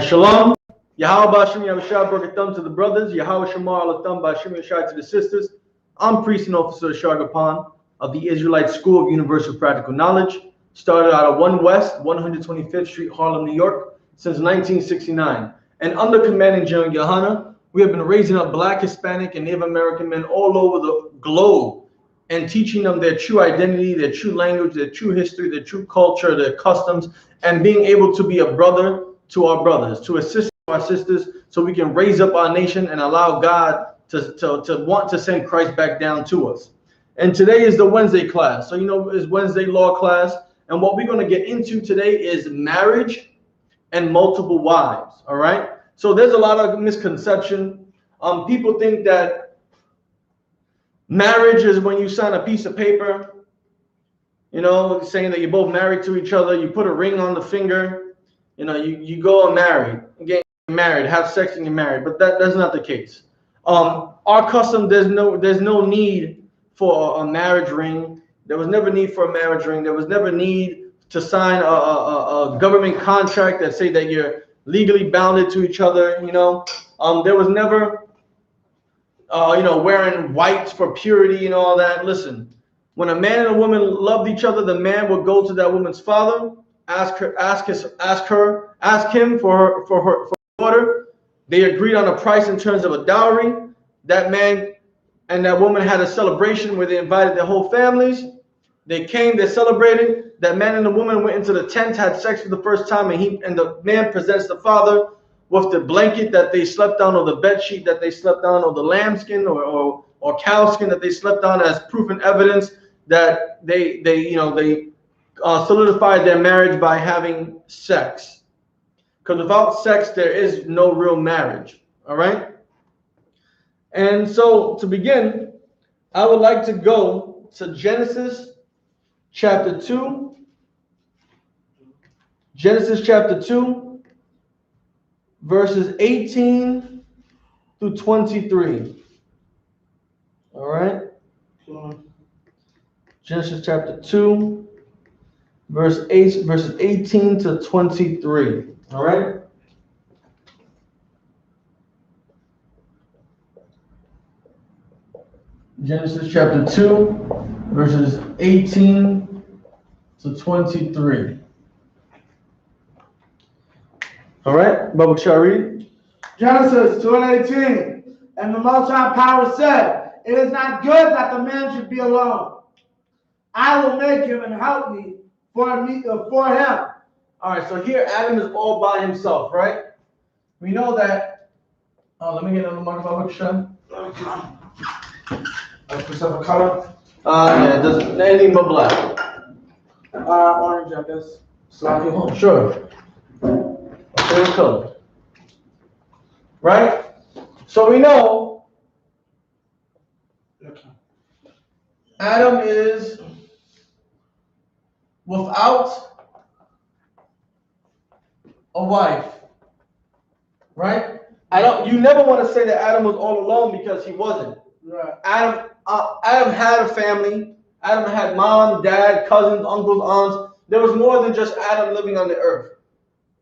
Shalom. Yahweh Bashim Yahushua broke a thumb to the brothers. Yahweh Shamar al thumb Bashim Yahushua to the sisters. I'm priest and officer Shargapan of the Israelite School of Universal Practical Knowledge. Started out of 1 West, 125th Street, Harlem, New York, since 1969. And under commanding General YAHANNA, we have been raising up Black, Hispanic, and Native American men all over the globe and teaching them their true identity, their true language, their true history, their true culture, their customs, and being able to be a brother to our brothers, to assist our sisters, so we can raise up our nation and allow God to want to send Christ back down to us. And today is the Wednesday class. So, it's Wednesday law class. And what we're going to get into today is marriage and multiple wives. All right. So there's a lot of misconception. People think that marriage is when you sign a piece of paper, saying that you're both married to each other. You put a ring on the finger. You go and get married, have sex, and you're married. But that's not the case. Our custom, there's no need for a marriage ring. There was never need for a marriage ring. There was never need to sign a government contract that say that you're legally bounded to each other. There was never, wearing whites for purity and all that. Listen, when a man and a woman loved each other, the man would go to that woman's father, ask him for her daughter. They agreed on a price in terms of a dowry. That man and that woman had a celebration where they invited their whole families. They came, they celebrated. That man and the woman went into the tent, had sex for the first time, and the man presents the father with the blanket that they slept on, or the bed sheet that they slept on, or the lambskin or cow skin that they slept on, as proof and evidence that they solidified their marriage by having sex. Because without sex, there is no real marriage. All right. And so to begin, I would like to go to Genesis chapter 2. Genesis chapter 2, verses 18 through 23. All right. Genesis chapter 2, verses 18 to 23. All right. Genesis chapter 2, verses 18 to 23. All right, Baba Shari. Genesis 2:18. And the Most High Power said, "It is not good that the man should be alone. I will make him and help me for him." All right, so here Adam is all by himself, right? We know that. Let me get another marker, Baba Shari. Specific color? Yeah, it doesn't anything but black. Orange, I guess. Slightly, sure. Favorite color. Right? So we know Adam is without a wife. Right? You never want to say that Adam was all alone, because he wasn't. Right. Adam had a family. Adam had mom, dad, cousins, uncles, aunts. There was more than just Adam living on the earth.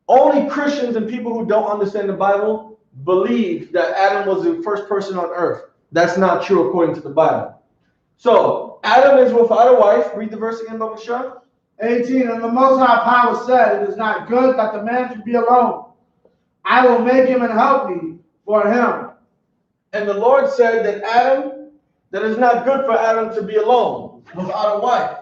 Only Christians and people who don't understand the Bible believe that Adam was the first person on earth. That's not true according to the Bible. So Adam is without a wife. Read the verse again, Baba Shah. 18. And the Most High Power said, "It is not good that the man should be alone. I will make him and help me for him." And the Lord said that it's not good for Adam to be alone without a wife.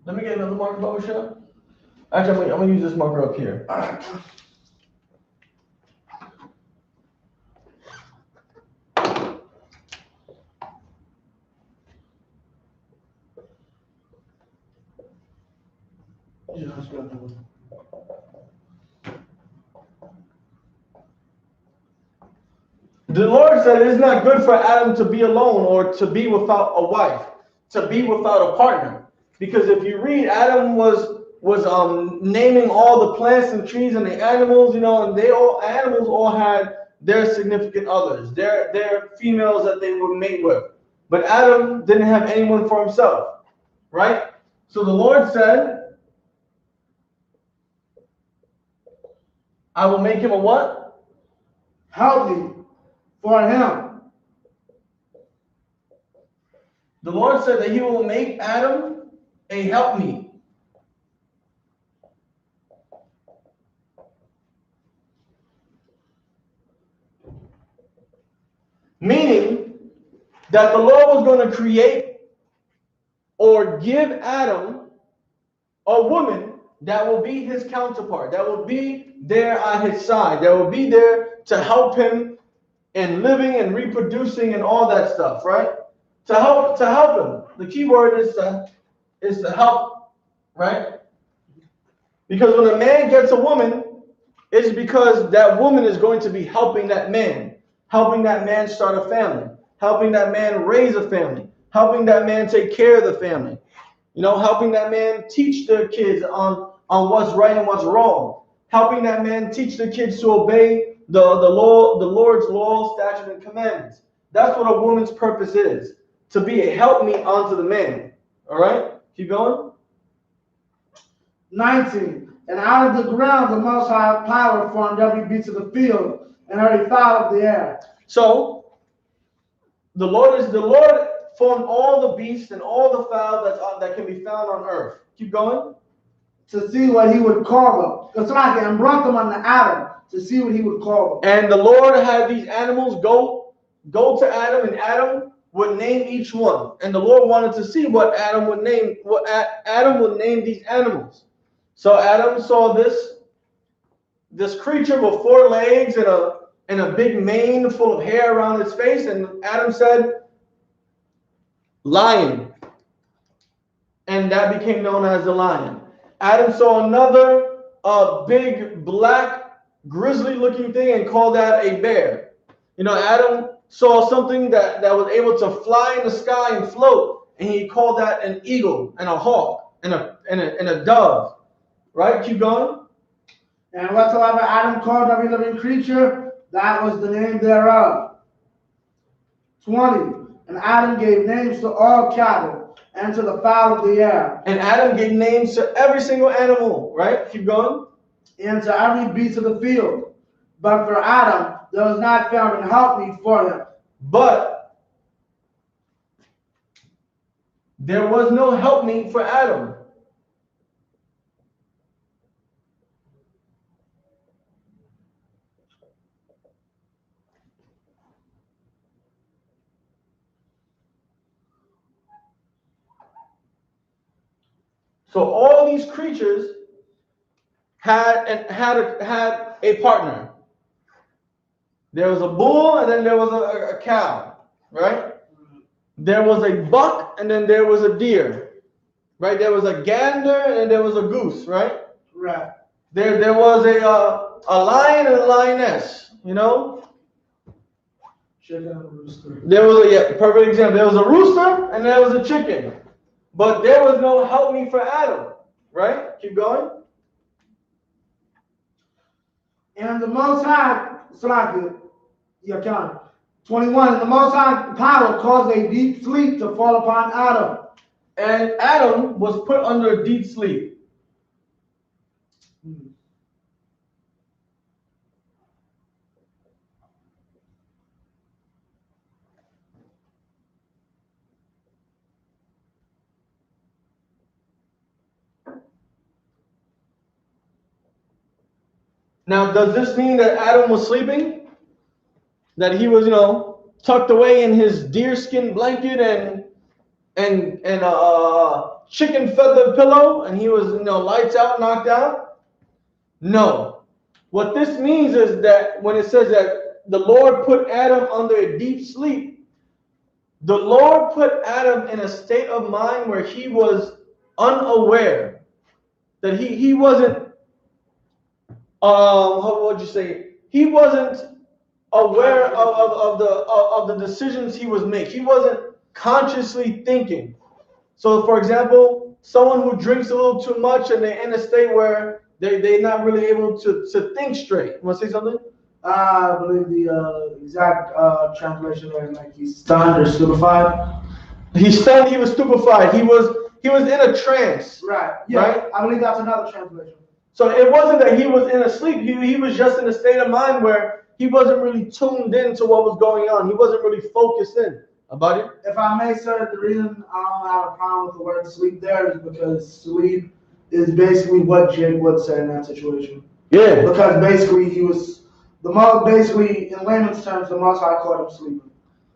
Let me get another marker, Baba Shah. Actually, I'm going to use this marker up here. The Lord said it's not good for Adam to be alone, or to be without a wife, to be without a partner. Because if you read, Adam was naming all the plants and trees and the animals, and animals all had their significant others, their females that they would mate with. But Adam didn't have anyone for himself, right? So the Lord said, I will make him a what? Help for him. The Lord said that he will make Adam a helpmeet. Meaning that the Lord was going to create or give Adam a woman that will be his counterpart, that will be there at his side, that will be there to help him in living and reproducing and all that stuff, right? To help him. The key word is to help, right? Because when a man gets a woman, it's because that woman is going to be helping that man start a family, helping that man raise a family, helping that man take care of the family, helping that man teach their kids on what's right and what's wrong, helping that man teach the kids to obey the Lord's laws, statutes, and commandments. That's what a woman's purpose is, to be a helpmeet unto the man. All right, keep going. 19. And out of the ground the Most High power formed every beast of the field and every fowl of the air. So the Lord formed all the beasts and all the fowl that can be found on earth. Keep going. To see what he would call them. And brought them unto Adam to see what he would call them. And the Lord had these animals go to Adam, and Adam would name each one. And the Lord wanted to see what Adam would name these animals. So Adam saw this creature with 4 legs and a big mane full of hair around his face, and Adam said, lion. And that became known as the lion. Adam saw another big black grizzly looking thing and called that a bear. Adam saw something that was able to fly in the sky and float, and he called that an eagle and a hawk and a dove. Right? Keep going. And whatsoever Adam called every living creature, that was the name thereof. 20. And Adam gave names to all cattle and to the fowl of the air. And Adam gave names to every single animal. Right? Keep going. And to every beast of the field. But for Adam, there was not found an helpmeet for him. But there was no helpmeet for Adam. So all these creatures had a partner. There was a bull and then there was a cow, right? There was a buck and then there was a deer, right? There was a gander and then there was a goose, right? Right. There was a lion and a lioness, Chicken and a rooster. There was perfect example. There was a rooster and there was a chicken. But there was no helpmeet for Adam, right? Keep going. And the Most High, 21, and the Most High power caused a deep sleep to fall upon Adam. And Adam was put under a deep sleep. Now, does this mean that Adam was sleeping? That he was, tucked away in his deerskin blanket and a chicken feather pillow, and he was, lights out, knocked out? No. What this means is that when it says that the Lord put Adam under a deep sleep, the Lord put Adam in a state of mind where he was unaware, that he wasn't, how would you say? He wasn't aware of the decisions he was making. He wasn't consciously thinking. So, for example, someone who drinks a little too much and they're in a state where they're not really able to think straight. You want to say something? I believe the exact translation there is like he's stunned or stupefied. He's stunned, he was stupefied. He was in a trance. Right. Yeah. Right? I believe that's another translation. So it wasn't that he was in a sleep. He was just in a state of mind where he wasn't really tuned in to what was going on. He wasn't really focused in about it. If I may, sir, the reason I don't have a problem with the word sleep there is because sleep is basically what Jake would say in that situation. Yeah. Because basically he was basically in layman's terms, the Most High caught him sleeping.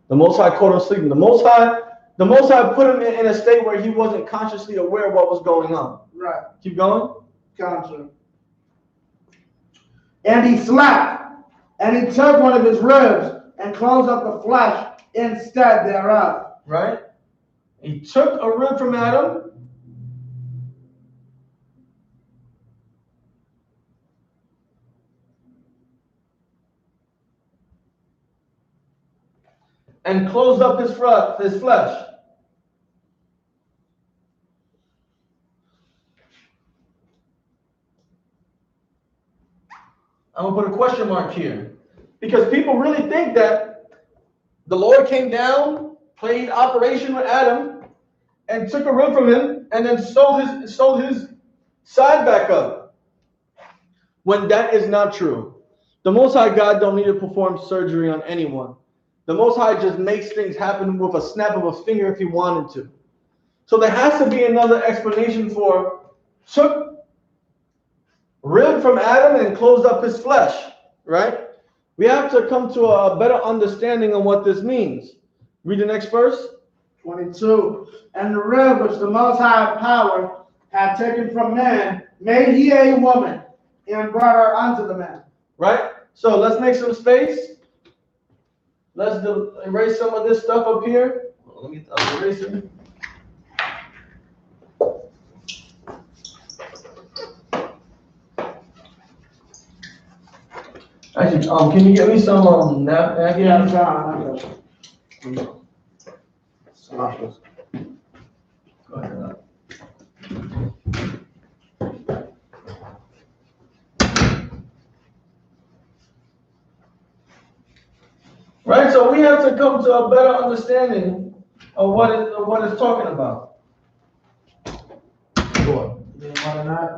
The Most High caught him sleeping. The Most High put him in a state where he wasn't consciously aware of what was going on. Right. Keep going. Gotcha. And he slept, and he took one of his ribs and closed up the flesh instead thereof. Right? He took a rib from Adam. And closed up his flesh. I'm going to put a question mark here. Because people really think that the Lord came down, played Operation with Adam, and took a rib from him, and then sewed his side back up. When that is not true. The Most High God don't need to perform surgery on anyone. The Most High just makes things happen with a snap of a finger if he wanted to. So there has to be another explanation for took rib from Adam and closed up his flesh, right? We have to come to a better understanding of what this means. Read the next verse. 22. And the rib which the Most High power had taken from man, made he a woman, and brought her unto the man. Right? So let's make some space. Let's erase some of this stuff up here. Let me erase it. Actually, can you get me some napkins? Yeah, John, I got you. Go ahead. Right, so we have to come to a better understanding of what it's talking about. What?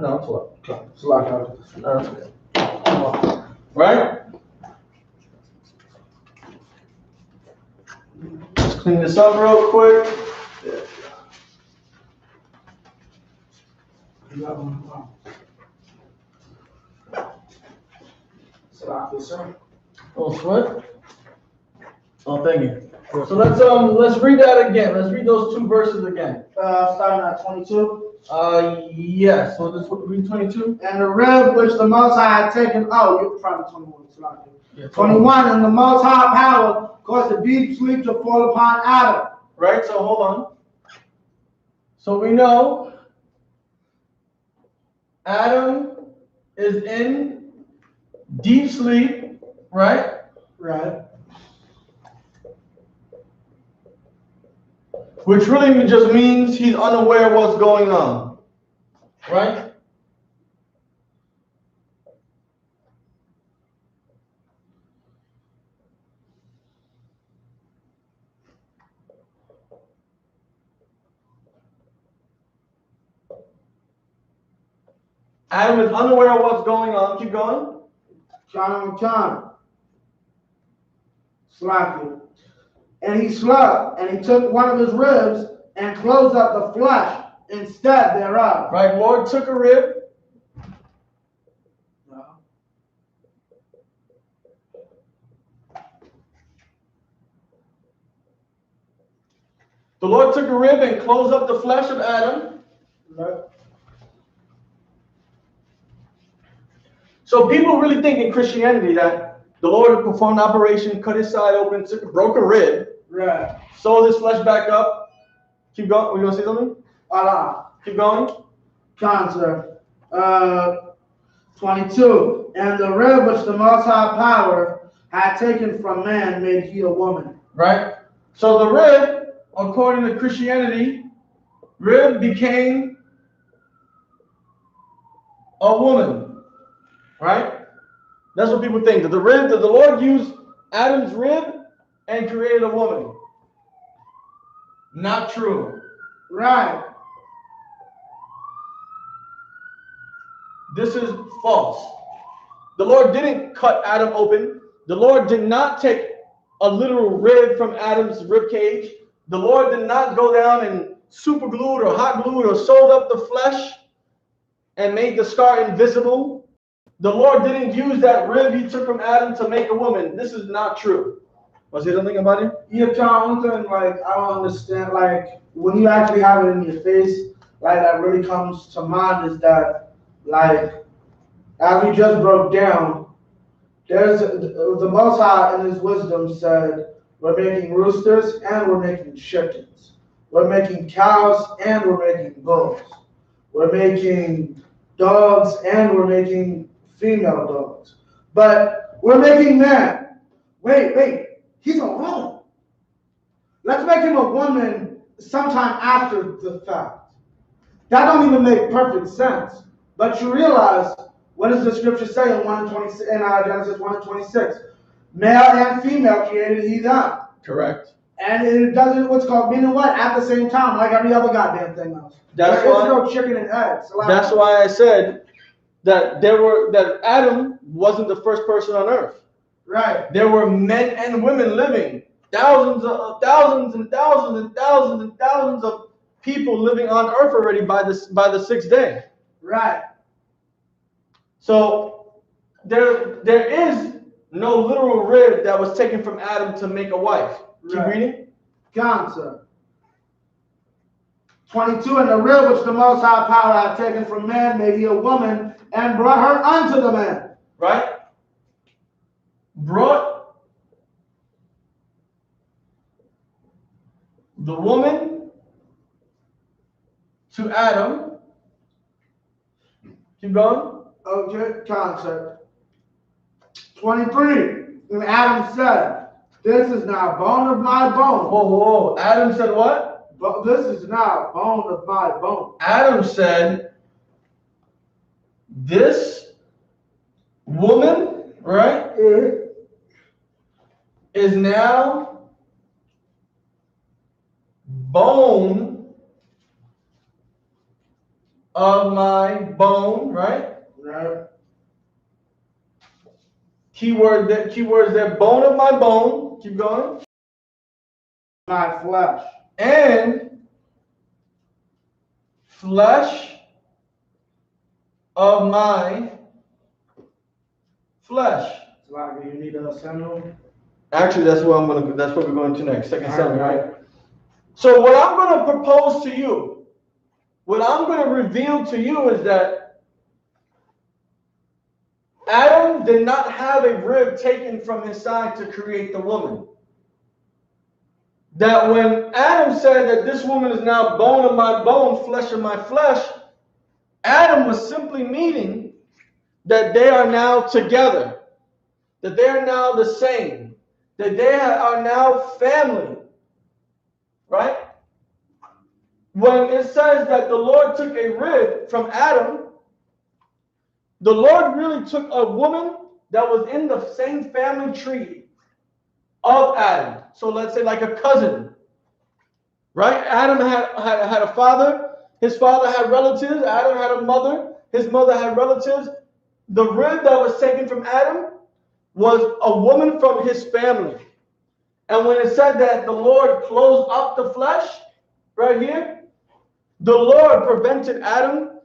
No, it's what? It's a lot. No, it's good. Come on. Right? Let's clean this up real quick. Oh, sweat. Oh, thank you. So let's read that again. Let's read those two verses again. Starting at 22. Yes. So this read 22. And the rib which the Most High had taken. Oh, you're probably 21. Yeah, 21. And the Most High power caused a deep sleep to fall upon Adam. Right. So hold on. So we know Adam is in deep sleep, right? Right. Which really just means he's unaware of what's going on, right? Adam is unaware of what's going on. Keep going. John. Slapped. And he slept, and he took one of his ribs and closed up the flesh instead thereof. Right, Lord took a rib. No. The Lord took a rib and closed up the flesh of Adam. Right. So people really think in Christianity that the Lord performed an operation, cut his side open, broke a rib, Right. sewed his flesh back up. Keep going. Were you going to say something? Allah. Keep going. John, sir. 22. And the rib which the Most High power had taken from man made he a woman. Right? So the rib, according to Christianity, rib became a woman. Right? That's what people think, that the rib, that the Lord used Adam's rib and created a woman. Not true. Right. This is false. The Lord didn't cut Adam open. The Lord did not take a literal rib from Adam's rib cage. The Lord did not go down and super glued or hot glued or sewed up the flesh and made the scar invisible. The Lord didn't use that rib he took from Adam to make a woman. This is not true. Want to say something about it? Yeah, John, one thing, like, I don't understand, like, when you actually have it in your face, like, that really comes to mind is that, like, as we just broke down, there's the Most High in His wisdom said, we're making roosters and we're making chickens. We're making cows and we're making bulls. We're making dogs and we're making female dogs. But we're making man. Wait, he's alone. Let's make him a woman sometime after the fact. That don't even make perfect sense. But you realize, what does the scripture say in Genesis 1:26? Male and female created he them. Correct. And it doesn't what's called meaning what at the same time, like every other goddamn thing else. That's There's why, no chicken and eggs. That's why I said that Adam wasn't the first person on earth. Right. There were men and women living. Thousands and thousands of people living on earth already by the sixth day. Right. So there is no literal rib that was taken from Adam to make a wife. Keep reading. Answer. 22, and the rib which the Most High Power hath taken from man made he a woman, and brought her unto the man. Right? Brought the woman to Adam. Keep going. Okay, concept. 23, and Adam said, this is now bone of my bone. Whoa. Adam said what? But this is now bone of my bone. Adam said, this woman, right, is now bone of my bone, right? Right. Keywords there, bone of my bone. Keep going. My flesh. And flesh of my flesh. Like you need a Samuel. Actually, that's what we're going to next. Second Samuel, right? So what I'm going to propose to you, what I'm going to reveal to you is that Adam did not have a rib taken from his side to create the woman. That when Adam said that this woman is now bone of my bone, flesh of my flesh, Adam was simply meaning that they are now together, that they are now the same, that they are now family, right? When it says that the Lord took a rib from Adam, the Lord really took a woman that was in the same family tree of Adam. So let's say like a cousin, right? Adam had a father. His father had relatives. Adam had a mother. His mother had relatives. The rib that was taken from Adam was a woman from his family. And when it said that the Lord closed up the flesh, right here, the Lord prevented Adam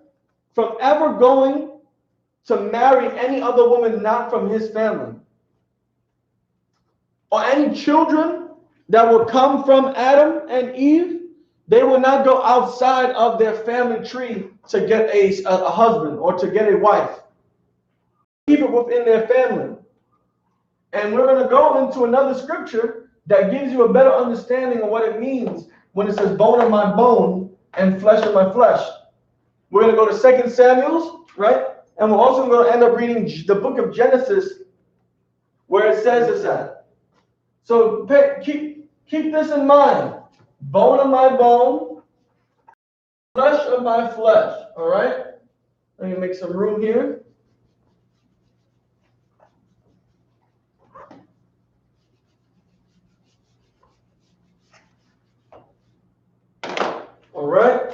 from ever going to marry any other woman not from his family. Or any children that will come from Adam and Eve, they will not go outside of their family tree to get a husband or to get a wife. Keep it within their family. And we're going to go into another scripture that gives you a better understanding of what it means when it says bone of my bone and flesh of my flesh. We're going to go to 2 Samuel, right? And we're also going to end up reading the book of Genesis where it says this at. So keep this in mind. Bone of my bone, flesh of my flesh. All right? Let me make some room here. All right.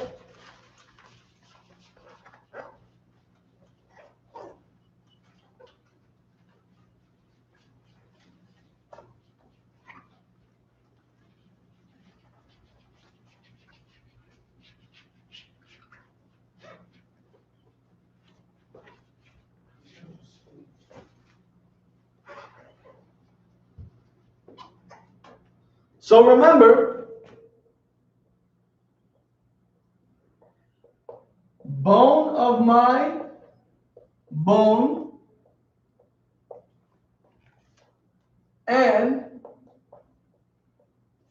So remember, bone of my bone and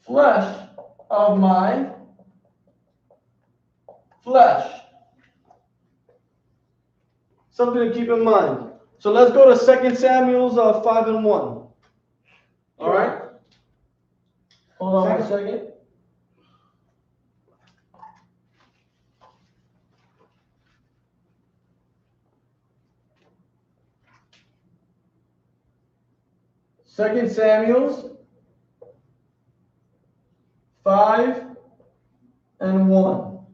flesh of my flesh. Something to keep in mind. So let's go to 2 Samuel 5:1. All right? Hold on 1 second. Second Samuel 5:1.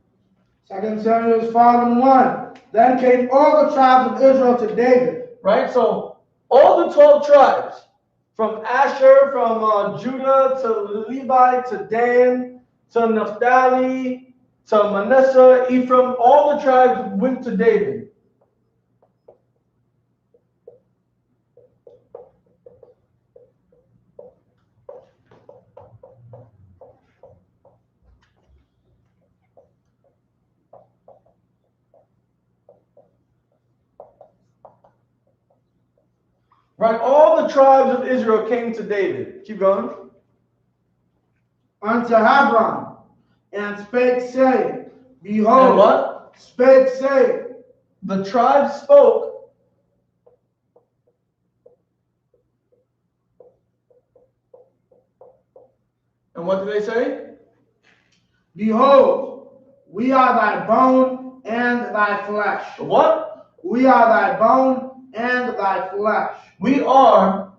2 Samuel 5:1. Then came all the tribes of Israel to David. Right? So all the 12 tribes, from Asher, from Judah, to Levi, to Dan, to Naphtali, to Manasseh, Ephraim, all the tribes went to David. Right? All the tribes of Israel came to David. Keep going. Unto Hebron, and spake, saying, Behold, And what? Spake, saying, The tribes spoke. And what did they say? Behold, we are thy bone and thy flesh. What? We are thy bone and thy flesh. We are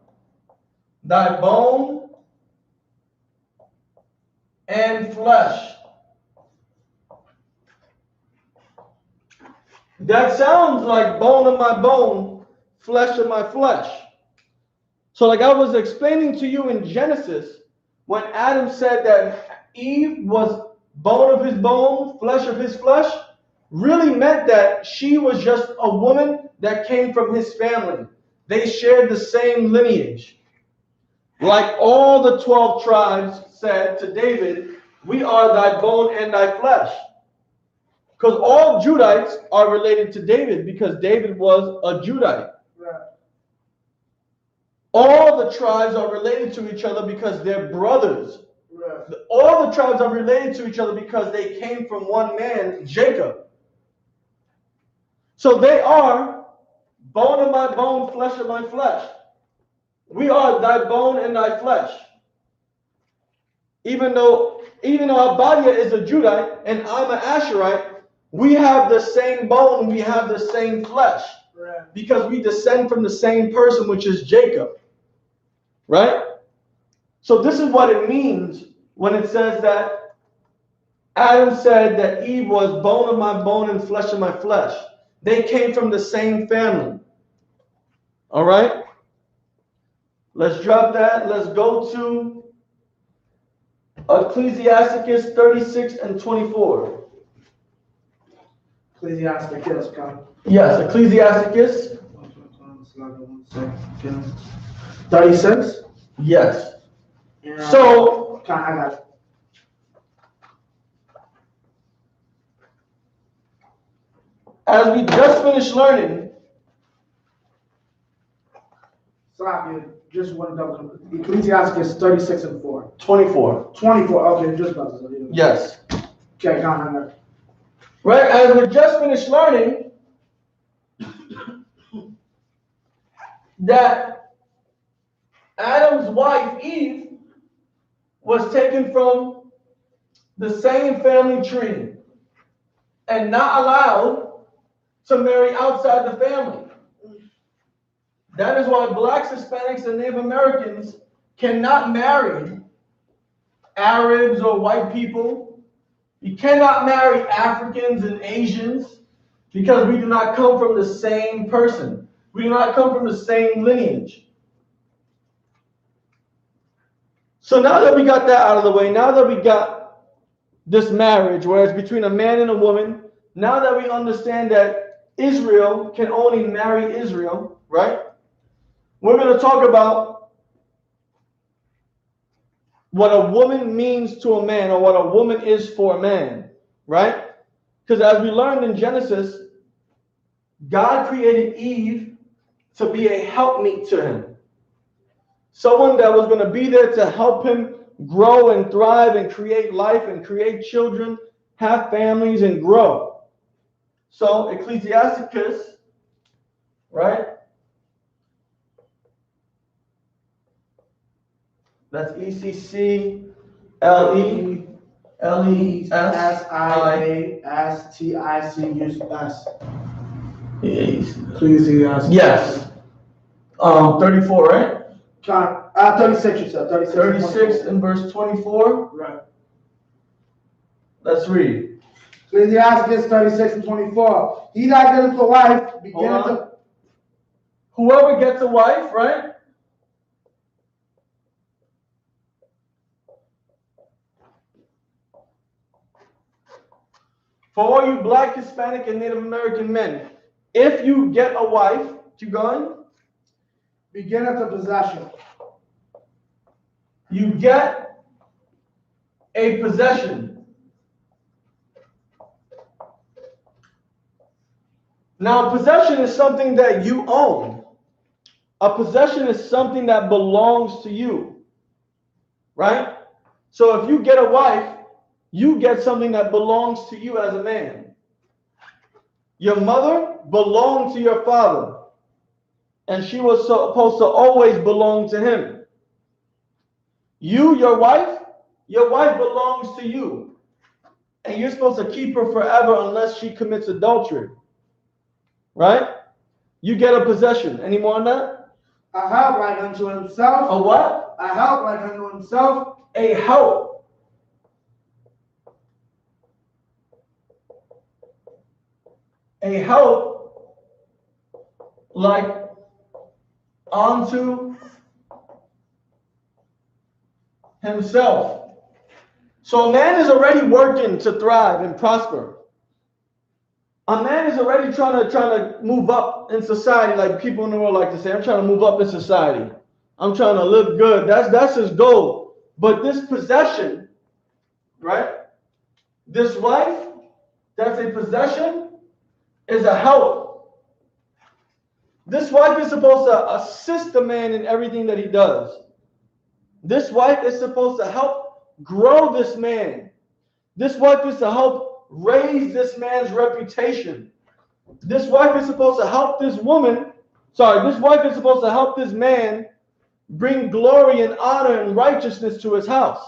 thy bone and flesh. That sounds like bone of my bone, flesh of my flesh. So like I was explaining to you in Genesis, when Adam said that Eve was bone of his bone, flesh of his flesh, really meant that she was just a woman that came from his family. They shared the same lineage. Like all the 12 tribes said to David, we are thy bone and thy flesh. Because all Judites are related to David because David was a Judite. Right. All the tribes are related to each other because they're brothers. Right. All the tribes are related to each other because they came from one man, Jacob. So they are bone of my bone, flesh of my flesh. We are thy bone and thy flesh. Even though Abadia is a Judite and I'm an Asherite, we have the same bone, we have the same flesh. Right. Because we descend from the same person, which is Jacob. Right? So this is what it means when it says that Adam said that Eve was bone of my bone and flesh of my flesh. They came from the same family. All right? Let's drop that. Let's go to Ecclesiasticus 36:24. Ecclesiasticus, come. Yes, Ecclesiasticus. 36. Yes. Yeah. So, I got it. as we just finished learning, Stop you. Just one double. Ecclesiasticus 36:4. 24. 24. Okay, just about to say. Yes. Okay, come on. I got it. Right, as we just finished learning that Adam's wife, Eve, was taken from the same family tree and not allowed to marry outside the family. That is why blacks, Hispanics, and Native Americans cannot marry Arabs or white people You cannot marry Africans and Asians because we do not come from the same person. We do not come from the same lineage. So now that we got that out of the way, now that we got this marriage where it's between a man and a woman, now that we understand that Israel can only marry Israel, right? We're going to talk about what a woman means to a man, or what a woman is for a man, right? Because as we learned in Genesis, God created Eve to be a helpmeet to him. Someone that was going to be there to help him grow and thrive and create life and create children, have families and grow. So Ecclesiasticus, right? That's ECCLESIASTICUS. Ecclesiasticus. Yes. 34, right? 36, you said. 36 and verse 24. Right. Let's read. Ecclesiasticus 36 and 24. He that getteth a wife beginneth to... Whoever gets a wife, right? For all you Black, Hispanic, and Native American men, if you get a wife, keep going. Beginneth a possession. You get a possession. Now, a possession is something that you own. A possession is something that belongs to you, right? So if you get a wife, you get something that belongs to you as a man. Your mother belonged to your father, and she was supposed to always belong to him. You, your wife belongs to you, and you're supposed to keep her forever unless she commits adultery, right? You get a possession. Any more on that? A help like unto himself. A what? A help like unto himself. A help. A help like unto himself. So a man is already working to thrive and prosper. A man is already trying to move up in society, like people in the world like to say, I'm trying to move up in society. I'm trying to live good. That's his goal. But this possession, right? This wife, that's a possession, is a help. This wife is supposed to assist the man in everything that he does. This wife is supposed to help grow this man. This wife is to help raise this man's reputation. This wife is supposed to help this wife is supposed to help this man bring glory and honor and righteousness to his house.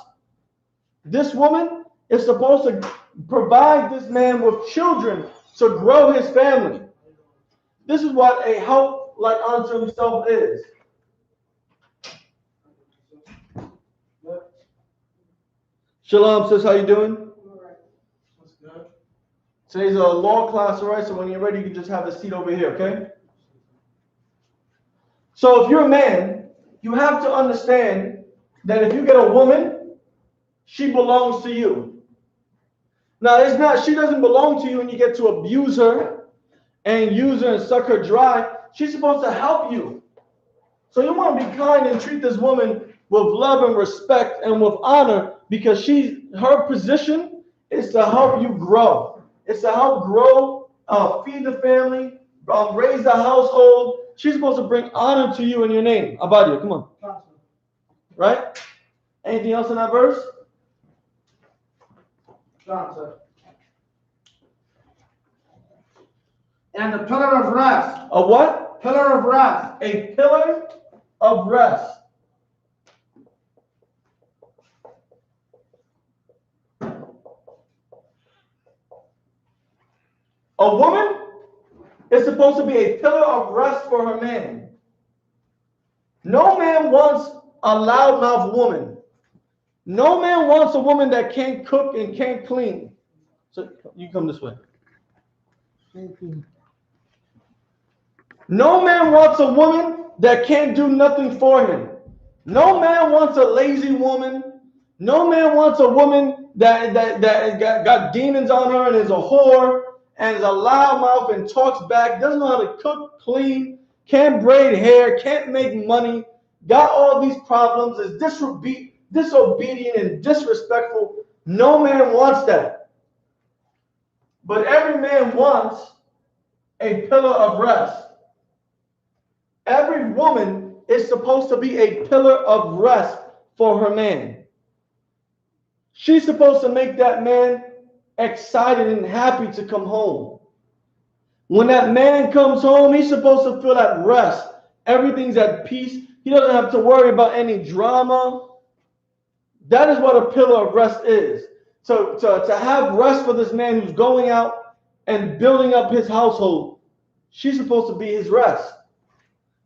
This woman is supposed to provide this man with children to grow his family. This is what a help like unto himself is. Shalom, sis, how you doing? That's good. Today's a law class, all right? So when you're ready, you can just have a seat over here, okay? So if you're a man, you have to understand that if you get a woman, she belongs to you. Now, it's not, she doesn't belong to you and you get to abuse her and use her and suck her dry. She's supposed to help you. So you want to be kind and treat this woman with love and respect and with honor, because her position is to help you grow. It's to help grow, feed the family, raise the household. She's supposed to bring honor to you and your name. Abadia, come on. Right? Anything else in that verse? And the pillar of rest. A what? Pillar of rest. A pillar of rest. A woman is supposed to be a pillar of rest for her man. No man wants a loudmouth woman. No man wants a woman that can't cook and can't clean. So you come this way. No man wants a woman that can't do nothing for him. No man wants a lazy woman. No man wants a woman that got demons on her and is a whore and is a loudmouth and talks back, doesn't know how to cook, clean, can't braid hair, can't make money, got all these problems, is disobedient and disrespectful. No man wants that. But every man wants a pillar of rest. Every woman is supposed to be a pillar of rest for her man. She's supposed to make that man excited and happy to come home. When that man comes home, he's supposed to feel at rest. Everything's at peace. He doesn't have to worry about any drama. That is what a pillar of rest is. So to have rest for this man who's going out and building up his household, she's supposed to be his rest.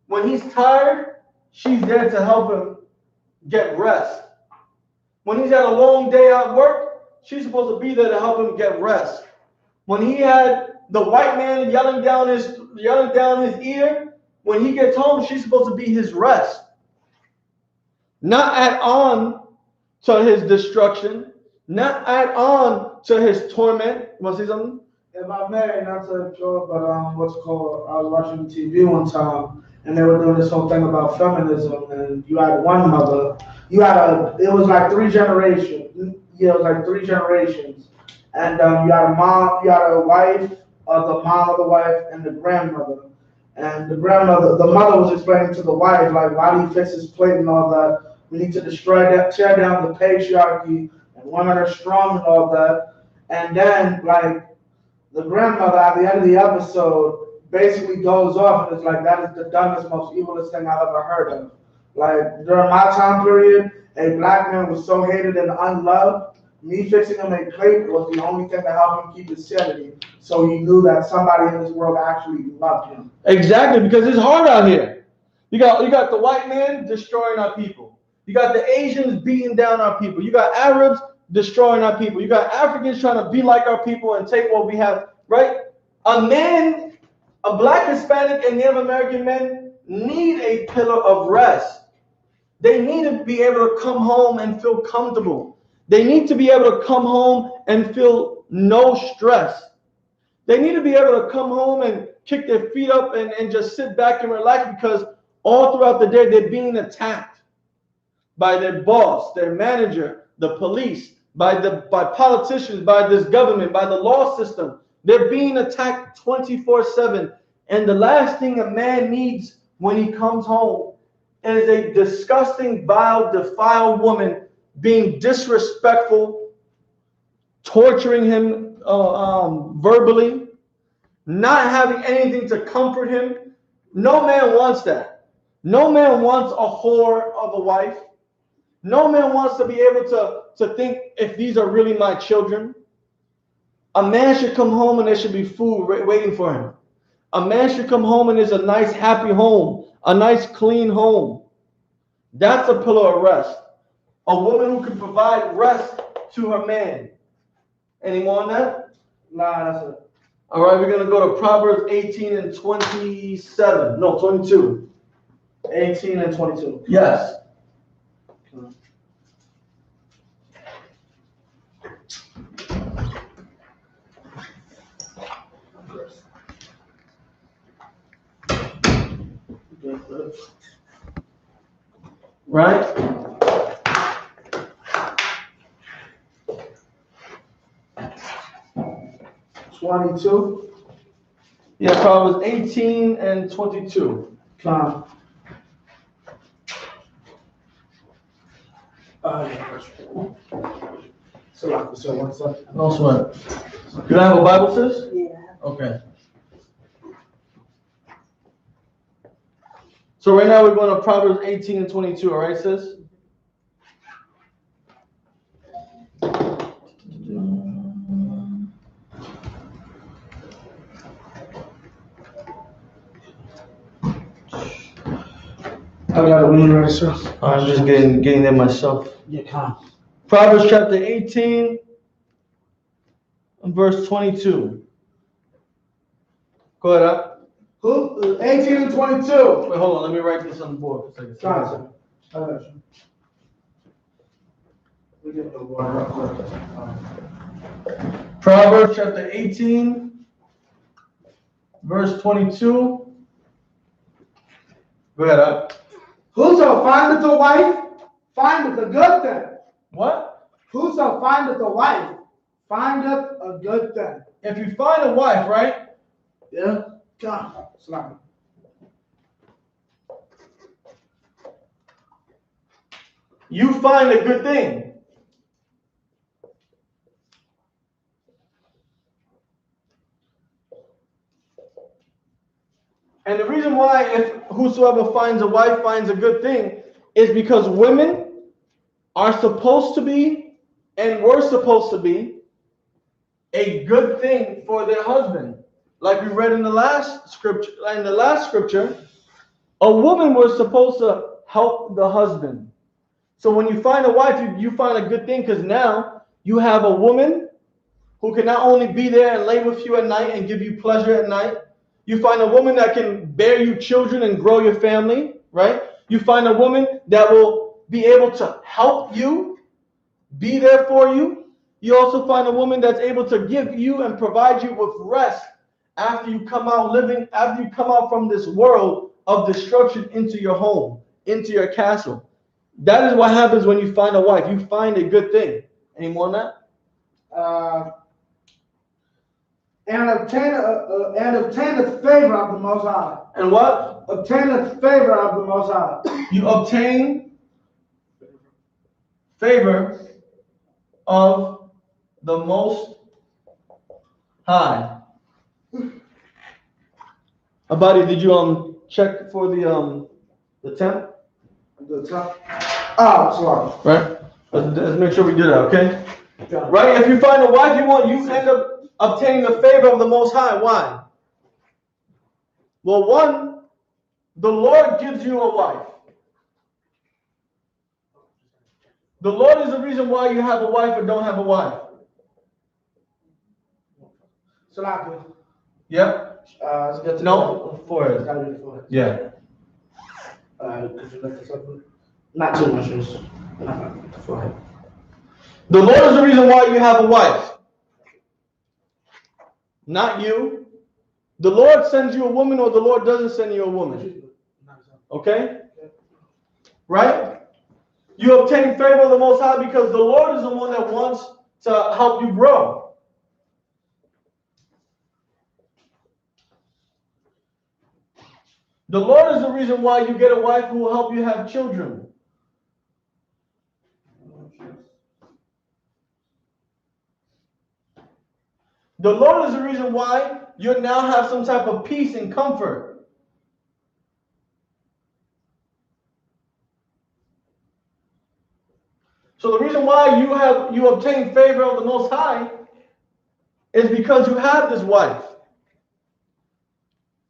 When he's tired, she's there to help him get rest. When he's had a long day at work, she's supposed to be there to help him get rest. When he had the white man yelling down his ear, when he gets home, she's supposed to be his rest. Not add on to his destruction, not add on to his torment. You want to say something? If I may, not to joke, but I was watching TV one time, and they were doing this whole thing about feminism, and you had one mother, it was like 3 generations. Yeah, it was like 3 generations. And you had a mom, you had a wife, the mom of the wife, and the grandmother. And the mother was explaining to the wife, like, why do you fix his plate and all that? We need to tear down the patriarchy, and women are strong and all that. And then, like, the grandmother at the end of the episode basically goes off and is like, that is the dumbest, most evilest thing I've ever heard of. Like, during my time period, a black man was so hated and unloved, me fixing him a plate was the only thing to help him keep his sanity. So he knew that somebody in this world actually loved him. Exactly, because it's hard out here. You got the white man destroying our people. You got the Asians beating down our people. You got Arabs destroying our people. You got Africans trying to be like our people and take what we have, right? A black, Hispanic, and Native American men need a pillar of rest. They need to be able to come home and feel comfortable. They need to be able to come home and feel no stress. They need to be able to come home and kick their feet up and just sit back and relax, because all throughout the day they're being attacked by their boss, their manager, the police, by politicians, by this government, by the law system. They're being attacked 24/7. And the last thing a man needs when he comes home is a disgusting, vile, defiled woman being disrespectful, torturing him verbally, not having anything to comfort him. No man wants that. No man wants a whore of a wife. No man wants to be able to think if these are really my children. A man should come home and there should be food waiting for him. A man should come home and there's a nice, happy home, a nice, clean home. That's a pillar of rest. A woman who can provide rest to her man. Any more on that? Nah, that's it. All right, we're going to go to Proverbs 18 and 27. No, 22. 18 and 22. Yes. Right? $22. Yeah, Proverbs 18 and 22. Yeah, so one second. No sweat. You don't have a Bible, sis? Yeah. Okay. So right now we're going to Proverbs 18 and 22, all right, sis? I got it when you're ready, sir. I'm just getting there myself. Yeah, come. Proverbs chapter 18 verse 22. Go ahead. 18 and 22. Wait, hold on. Let me write this on the board for a second. Sorry, sir. We get the water up. Proverbs chapter 18, verse 22. Go ahead. Whoso findeth a wife, findeth a good thing. What? Whoso findeth a wife, findeth a good thing. If you find a wife, right? Yeah. God. Salam. You find a good thing. And the reason why, if whosoever finds a wife finds a good thing, is because women are supposed to be, and were supposed to be, a good thing for their husband. Like we read in the last scripture, a woman was supposed to help the husband. So when you find a wife, you find a good thing, because now you have a woman who can not only be there and lay with you at night and give you pleasure at night. You find a woman that can bear you children and grow your family, right? You find a woman that will be able to help you, be there for you. You also find a woman that's able to give you and provide you with rest after you come out from this world of destruction into your home, into your castle. That is what happens when you find a wife. You find a good thing. Any more on that? And obtaineth favor of the Most High. And what? Obtaineth favor of the Most High. You obtain favor of the Most High. Abadi, did you check for the temp? The temp. Oh, sorry. Right. Let's make sure we do that, okay? Yeah. Right. If you find a wife you end up obtaining the favor of the Most High. Why? Well, one, the Lord gives you a wife. The Lord is the reason why you have a wife or don't have a wife. Salakia. Yep. Let's get to No, forehead. It's gotta be the forehead. Yeah. Could you lift this up? Not too much, just the forehead. The Lord is the reason why you have a wife. Not you. The Lord sends you a woman, or the Lord doesn't send you a woman. Okay? Right? You obtain favor of the Most High because the Lord is the one that wants to help you grow. The Lord is the reason why you get a wife who will help you have children. The Lord is the reason why you now have some type of peace and comfort. So the reason why you obtain favor of the Most High is because you have this wife.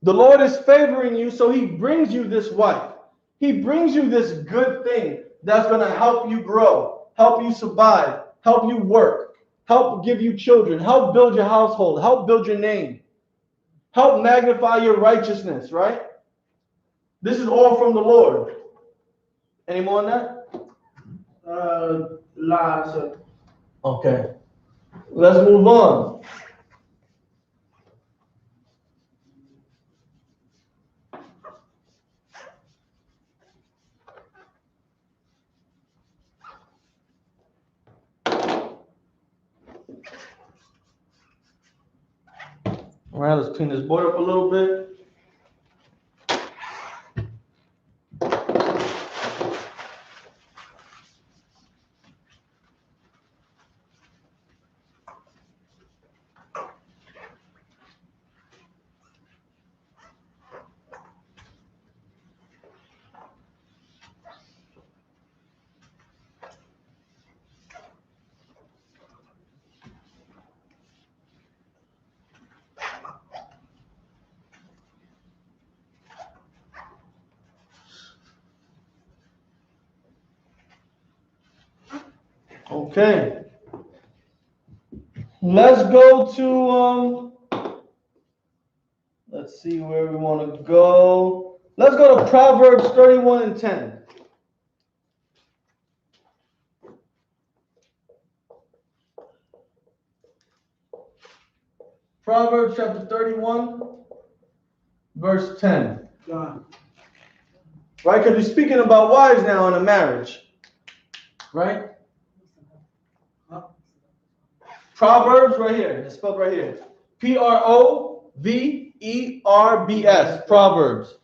The Lord is favoring you, so He brings you this wife. He brings you this good thing that's going to help you grow, help you survive, help you work, help give you children, help build your household, help build your name, help magnify your righteousness, right? This is all from the Lord. Any more on that? Sir. Okay. Let's move on. All right, let's clean this board up a little bit. Okay. Let's go to let's see where we want to go. Let's go to Proverbs 31 and 10. Proverbs chapter 31, verse 10. God. Right? Because we're speaking about wives now in a marriage. Right? Proverbs right here. It's spelled right here. Proverbs. Proverbs.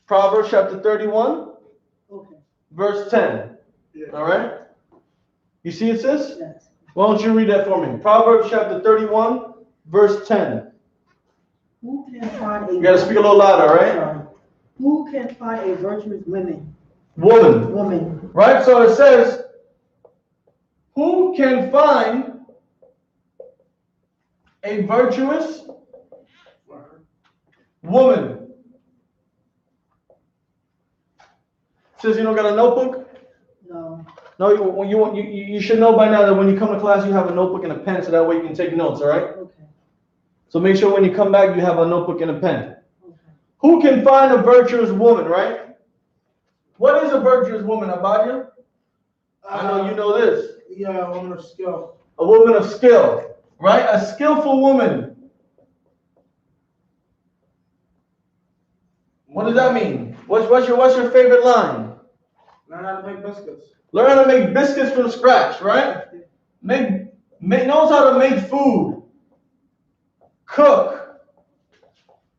Proverbs chapter 31, verse 10. All right? You see it, sis? Yes. Why don't you read that for me? Proverbs chapter 31, verse 10. Who can find a You got to speak a little louder, right? Sorry. Who can find a virtuous woman? Woman. Right? So it says, who can find a virtuous woman? Says you don't got a notebook? No. No, you should know by now that when you come to class, you have a notebook and a pen, so that way you can take notes, all right? Okay. So make sure when you come back, you have a notebook and a pen. Okay. Who can find a virtuous woman, right? What is a virtuous woman, Abadia? I know you know this. Yeah, a woman of skill. A woman of skill, right? A skillful woman. What does that mean? What's your favorite line? Learn how to make biscuits. Learn how to make biscuits from scratch, right? Knows how to make food. Cook.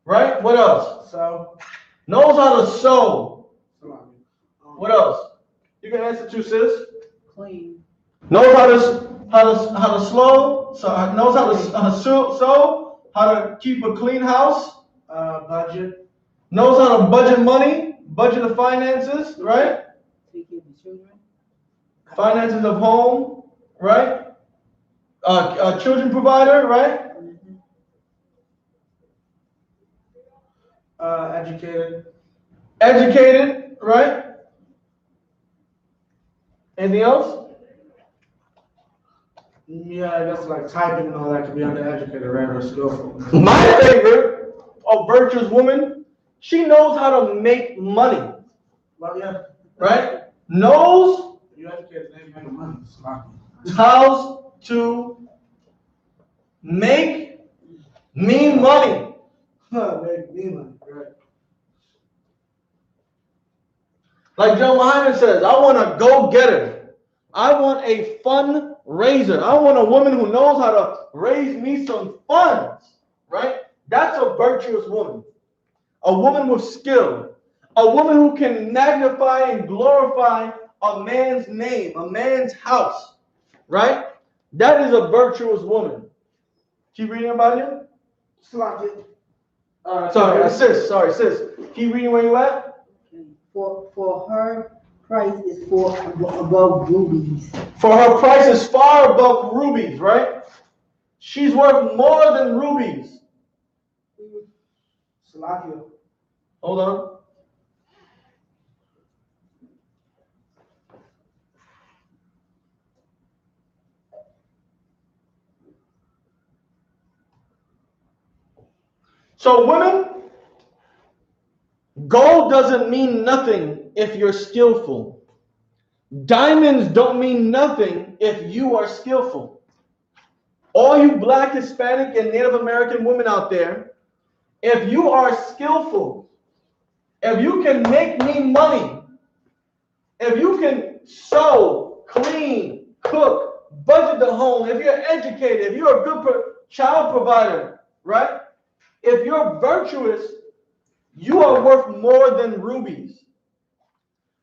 Right? What else? So. Knows how to sew. What else? You can answer too, sis. Clean. Knows how to sew. Knows how to sew. How to keep a clean house. Budget. Knows how to budget money. Budget the finances, right? Take care of the children. Finances of home, right? Children provider, right? Educated, right? Anything else? Yeah, I guess like typing and all that could be undereducated, right? Or skillful. My favorite, a virtuous woman, she knows how to make money. Well, yeah. Right? Knows you educated, they make money. how to make me money. Make me money, right? Like John Muhammad says, I want a go-getter. I want a fundraiser. I want a woman who knows how to raise me some funds, right? That's a virtuous woman. A woman with skill. A woman who can magnify and glorify a man's name, a man's house, right? That is a virtuous woman. Keep reading about it. Sorry, sis. Keep reading where you at. For her price is above rubies. For her price is far above rubies, right? She's worth more than rubies. Hold on. So women, gold doesn't mean nothing if you're skillful. Diamonds don't mean nothing if you are skillful. All you Black, Hispanic, and Native American women out there, if you are skillful, if you can make me money, if you can sew, clean, cook, budget the home, if you're educated, if you're a good child provider, right? If you're virtuous, you are worth more than rubies.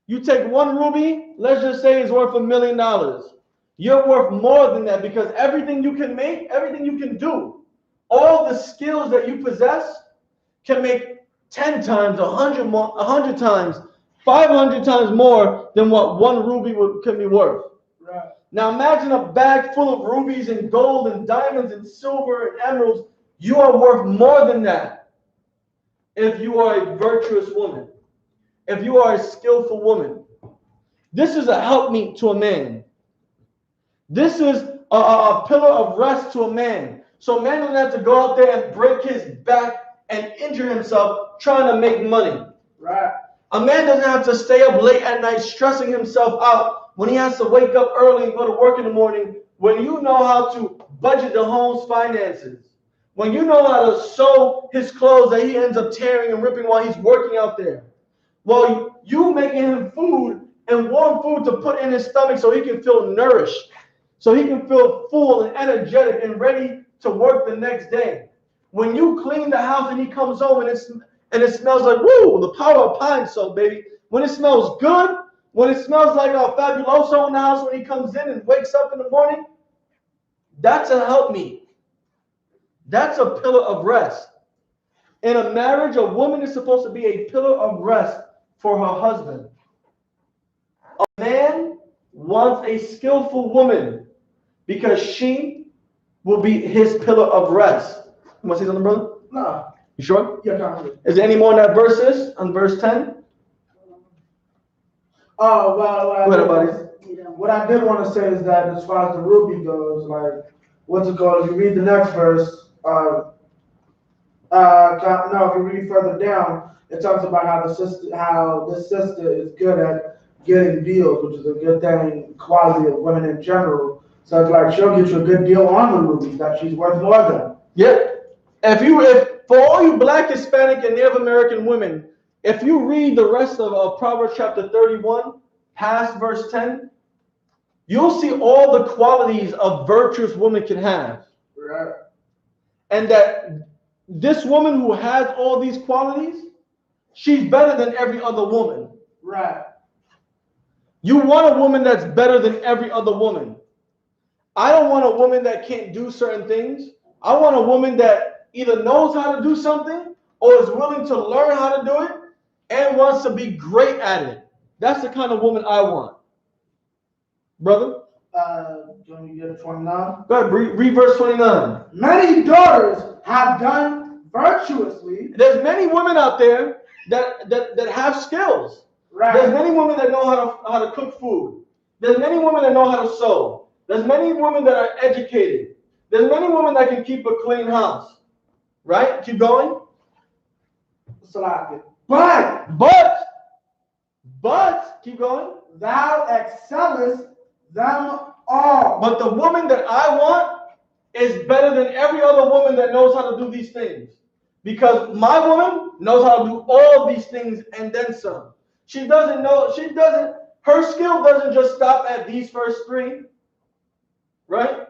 You take one ruby, let's just say it's worth $1 million. You're worth more than that because everything you can make, everything you can do, all the skills that you possess can make 10 times, 100 times, 500 times more than what one ruby can be worth. Right. Now imagine a bag full of rubies and gold and diamonds and silver and emeralds. You are worth more than that if you are a virtuous woman, if you are a skillful woman. This is a helpmeet to a man. This is a pillar of rest to a man. So a man doesn't have to go out there and break his back and injure himself trying to make money. Right. A man doesn't have to stay up late at night stressing himself out when he has to wake up early and go to work in the morning, when you know how to budget the home's finances, when you know how to sew his clothes that he ends up tearing and ripping while he's working out there. Well, you making him food and warm food to put in his stomach so he can feel nourished, so he can feel full and energetic and ready to work the next day. When you clean the house and he comes home and it smells like, woo, the power of pine soap, baby. When it smells good, when it smells like a fabuloso in the house when he comes in and wakes up in the morning, that's a helpmeet. That's a pillar of rest. In a marriage, a woman is supposed to be a pillar of rest for her husband. A man wants a skillful woman because she will be his pillar of rest. You want to say something, brother? No. You sure? Yeah, no. Is there any more in that verses on verse 10? Oh, well, what I did want to say is that as far as the ruby goes, like, what's it called? If you read the next verse, no, if you read further down, it talks about how this sister is good at getting deals, which is a good thing, quality of women in general. So it's like she'll get you a good deal on the rubies that she's worth more than. Yeah. If for all you Black, Hispanic, and Native American women, if you read the rest of Proverbs chapter 31, past verse 10, you'll see all the qualities a virtuous woman can have. Right. And that this woman who has all these qualities, she's better than every other woman. Right. You want a woman that's better than every other woman. I don't want a woman that can't do certain things. I want a woman that either knows how to do something or is willing to learn how to do it and wants to be great at it. That's the kind of woman I want. Brother? Can you get 29? Go ahead, read verse 29. Many daughters have done virtuously. There's many women out there that have skills. Right. There's many women that know how to cook food. There's many women that know how to sew. There's many women that are educated. There's many women that can keep a clean house. Right? Keep going. But, keep going. Thou excellest them all. But the woman that I want is better than every other woman that knows how to do these things. Because my woman knows how to do all these things and then some. Her skill doesn't just stop at these first three. Right?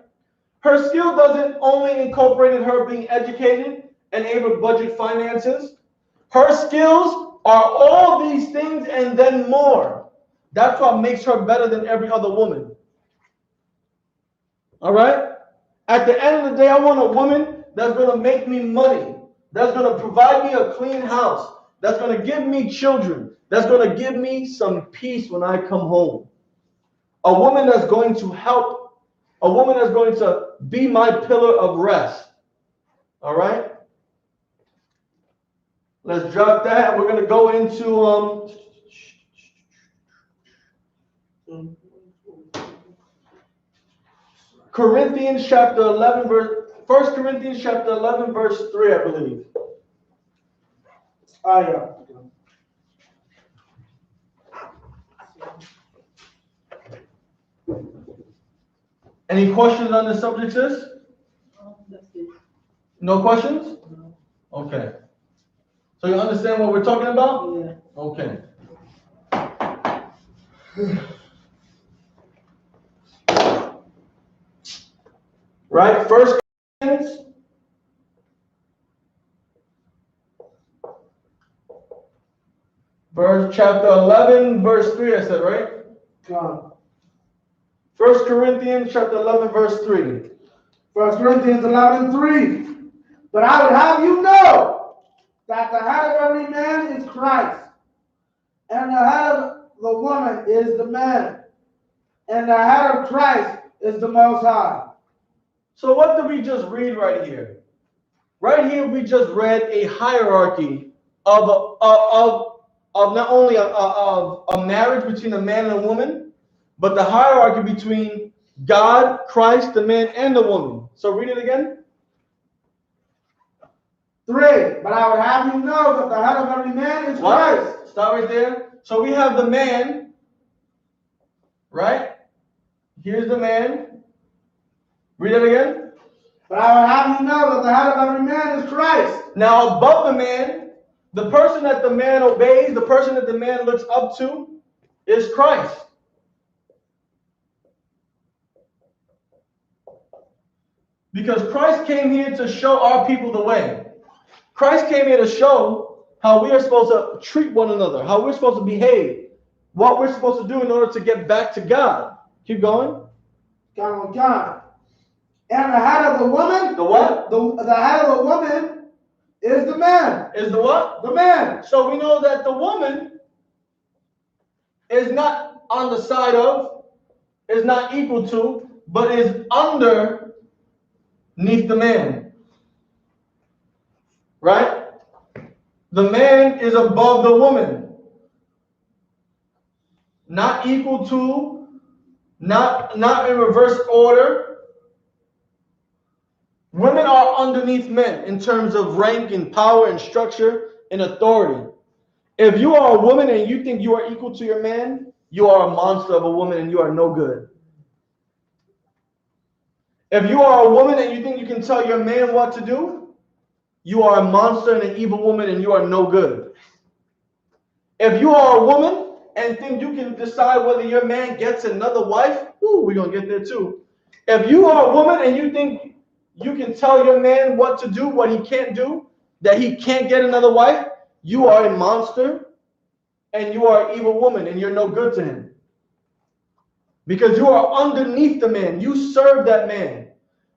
Her skill doesn't only incorporate in her being educated and able to budget finances. Her skills are all these things and then more. That's what makes her better than every other woman. All right? At the end of the day, I want a woman that's going to make me money, that's going to provide me a clean house, that's going to give me children, that's going to give me some peace when I come home. A woman that's going to help, a woman that's going to be my pillar of rest. All right? Let's drop that, and we're going to go into Corinthians chapter 11, verse 1 Corinthians chapter 11, verse 3, I believe. Oh, yeah. Any questions on the subject, sis? That's it. No questions? No. Okay. So you understand what we're talking about? Yeah. Okay. Right? 1 Corinthians chapter 11, verse 3, I said, right? Come. 1 Corinthians chapter 11, verse 3. 1 Corinthians 11:3. But I would have you know that the head of every man is Christ, and the head of the woman is the man, and the head of Christ is the Most High. So what did we just read right here? Right here, we just read a hierarchy of not only a marriage between a man and a woman, but the hierarchy between God, Christ, the man, and the woman. So read it again. 3. But I would have you know that the head of every man is Christ. Stop right there. So we have the man, right? Here's the man. Read it again. But I would have you know that the head of every man is Christ. Now above the man, the person that the man obeys, the person that the man looks up to, is Christ. Because Christ came here to show our people the way. Christ came here to show how we are supposed to treat one another, how we're supposed to behave, what we're supposed to do in order to get back to God. Keep going. God. And the head of the woman, the what? The head of the woman is the man. Is the what? The man. So we know that the woman is not on the side of, is not equal to, but is underneath the man. Right? The man is above the woman. Not equal to, not in reverse order. Women are underneath men in terms of rank and power and structure and authority. If you are a woman and you think you are equal to your man, you are a monster of a woman and you are no good. If you are a woman and you think you can tell your man what to do, you are a monster and an evil woman and you are no good. If you are a woman and think you can decide whether your man gets another wife, we're going to get there too. If you are a woman and you think you can tell your man what to do, what he can't do, that he can't get another wife, you are a monster and you are an evil woman and you're no good to him. Because you are underneath the man. You serve that man.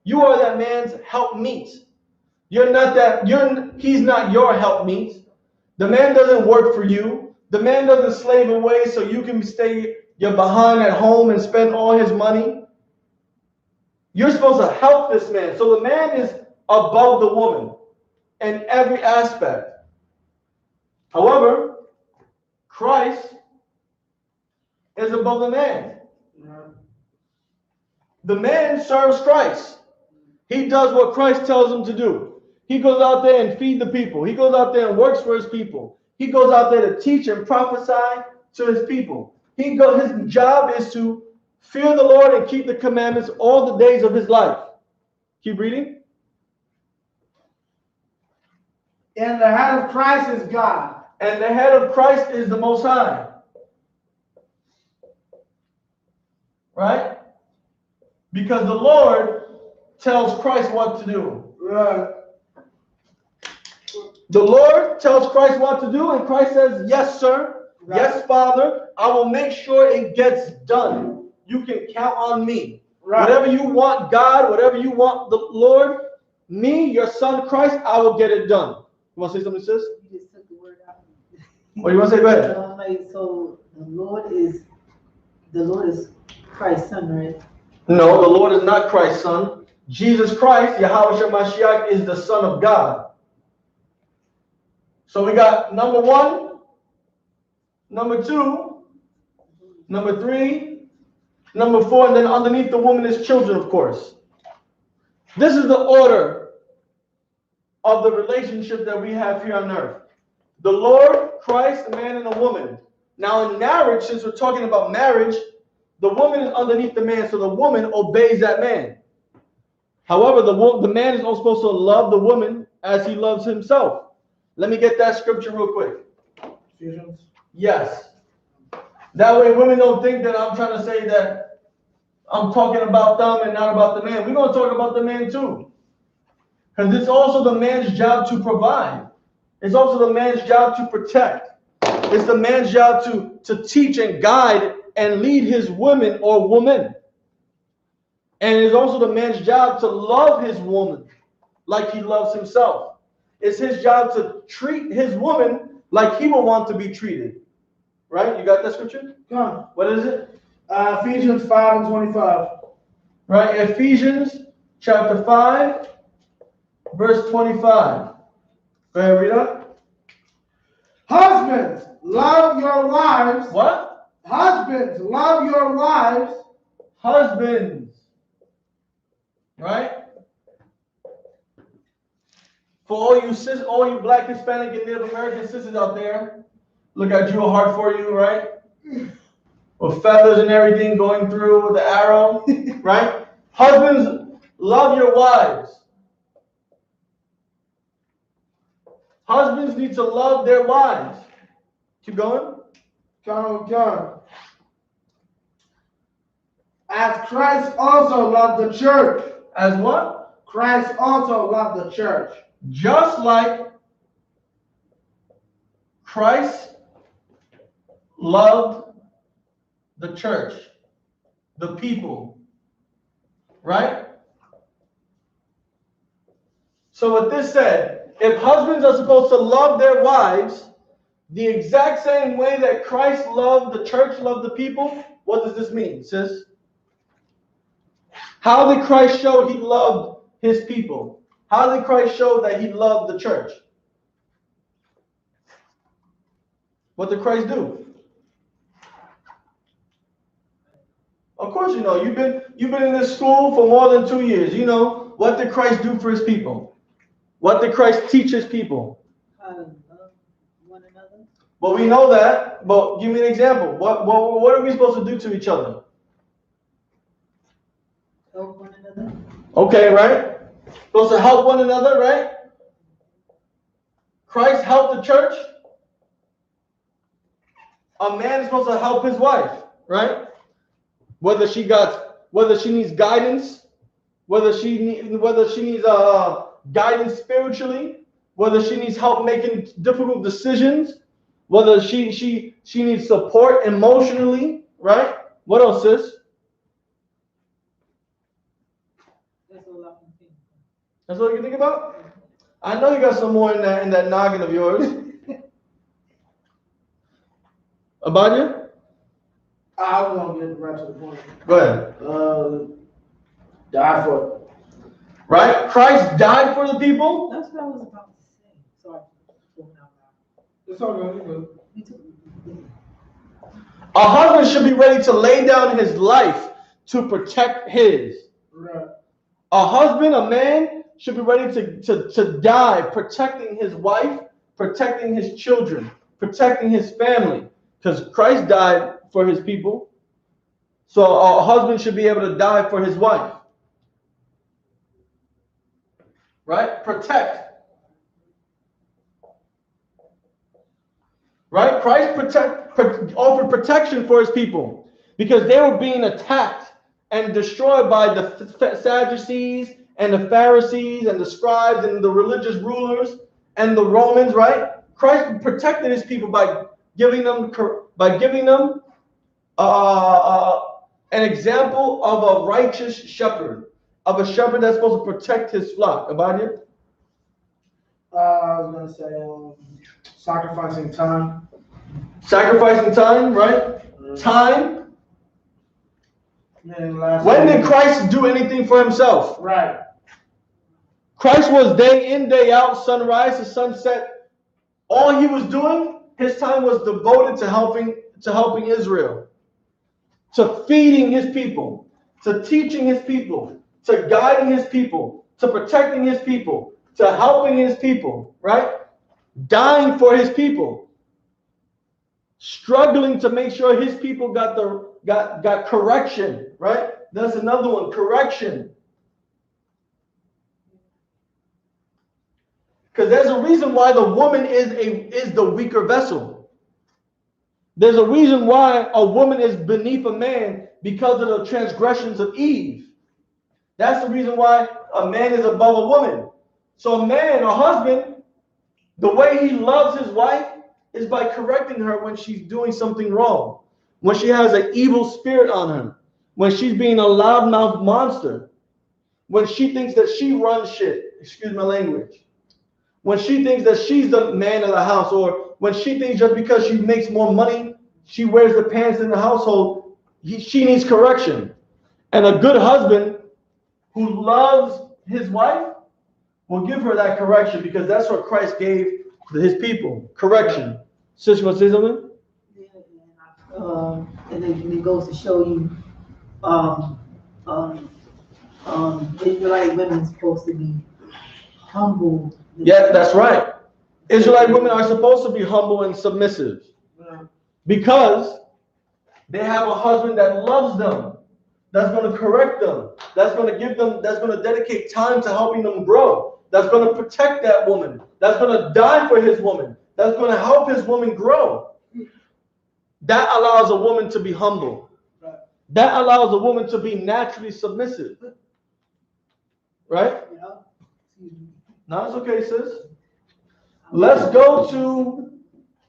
You are that man's helpmeet. You're not that, he's not your helpmeet. The man doesn't work for you. The man doesn't slave away so you can stay your behind at home and spend all his money. You're supposed to help this man. So the man is above the woman in every aspect. However, Christ is above the man. The man serves Christ. He does what Christ tells him to do. He goes out there and feed the people. He goes out there and works for his people. He goes out there to teach and prophesy to his people. His job is to fear the Lord and keep the commandments all the days of his life. Keep reading. And the head of Christ is God. And the head of Christ is the Most High. Right? Because the Lord tells Christ what to do. Right. The Lord tells Christ what to do, and Christ says, yes, sir. Right. Yes, Father. I will make sure it gets done. You can count on me. Right. Whatever you want, God, whatever you want, the Lord, me, your son, Christ, I will get it done. You want to say something, sis? You just took the word out. What do you want to say? Go ahead. So the Lord is Christ's son, right? No, the Lord is not Christ's son. Jesus Christ, Yahweh Mashiach, is the Son of God. So we got number 1, number 2, number 3, number 4, and then underneath the woman is children, of course. This is the order of the relationship that we have here on earth. The Lord, Christ, a man and a woman. Now in marriage, since we're talking about marriage, the woman is underneath the man, so the woman obeys that man. However, the man is also supposed to love the woman as he loves himself. Let me get that scripture real quick. Ephesians. Yes. That way women don't think that I'm trying to say that I'm talking about them and not about the man. We're going to talk about the man too. Because it's also the man's job to provide. It's also the man's job to protect. It's the man's job to teach and guide and lead his women or woman. And it's also the man's job to love his woman like he loves himself. It's his job to treat his woman like he will want to be treated. Right? You got that scripture? Come on. What is it? Ephesians 5:25. Right? Ephesians chapter 5, verse 25. Go ahead, read up. Husbands, love your wives. What? Husbands, love your wives. Husbands, right? For all you Black, Hispanic, and Native American sisters out there, look, I drew a heart for you, right? With feathers and everything going through with the arrow, right? Husbands, love your wives. Husbands need to love their wives. Keep going. God. As Christ also loved the church. As what? Christ also loved the church. Just like Christ loved the church, the people, right? So with this said, if husbands are supposed to love their wives the exact same way that Christ loved the church, loved the people, what does this mean, sis? How did Christ show he loved his people? How did Christ show that he loved the church? What did Christ do? Of course you know. You've been in this school for more than 2 years. You know, what did Christ do for his people? What did Christ teach his people? How to love one another. Well, we know that, but give me an example. What are we supposed to do to each other? Help one another. Okay, right? Supposed to help one another, right? Christ helped the church. A man is supposed to help his wife, right? Whether she needs guidance, whether she needs guidance spiritually, whether she needs help making difficult decisions, whether she needs support emotionally, right? What else, sis? That's all I can think. That's all you can think about? I know you got some more in that noggin of yours. About you? I was gonna get right to the point. Go ahead. Die for it. Right? Christ died for the people. That's what I was about to say. Sorry. It's all good. A husband should be ready to lay down his life to protect his. Right. A husband, a man, should be ready to die protecting his wife, protecting his children, protecting his family. Because Christ died for his people. So a husband should be able to die for his wife. Right? Protect. Right? Christ offered protection for his people because they were being attacked and destroyed by the Sadducees and the Pharisees and the scribes and the religious rulers and the Romans, right? Christ protected his people by giving them an example of a righteous shepherd, of a shepherd that's supposed to protect his flock. About it? I was gonna say sacrificing time. Sacrificing time, right? Time. When did Christ do anything for himself? Right. Christ was day in, day out, sunrise to sunset. All he was doing, his time was devoted to helping Israel, to feeding his people, to teaching his people, to guiding his people, to protecting his people, to helping his people, right? Dying for his people, struggling to make sure his people got correction, right? That's another one, correction. Because there's a reason why the woman is the weaker vessel. There's a reason why a woman is beneath a man because of the transgressions of Eve. That's the reason why a man is above a woman. So a man, a husband, the way he loves his wife is by correcting her when she's doing something wrong, when she has an evil spirit on her, when she's being a loudmouth monster, when she thinks that she runs shit, excuse my language, when she thinks that she's the man of the house, or when she thinks just because she makes more money, she wears the pants in the household, she needs correction. And a good husband who loves his wife will give her that correction because that's what Christ gave to his people, correction. Sis, you want to say something? Yeah, and it goes to show you Israelite women supposed to be humble. Yeah, that's right. Israelite women are supposed to be humble and submissive because they have a husband that loves them, that's going to correct them, that's going to give them, that's going to dedicate time to helping them grow, that's going to protect that woman, that's going to die for his woman, that's going to help his woman grow. That allows a woman to be humble. That allows a woman to be naturally submissive. Right? No, it's okay, sis. Let's go to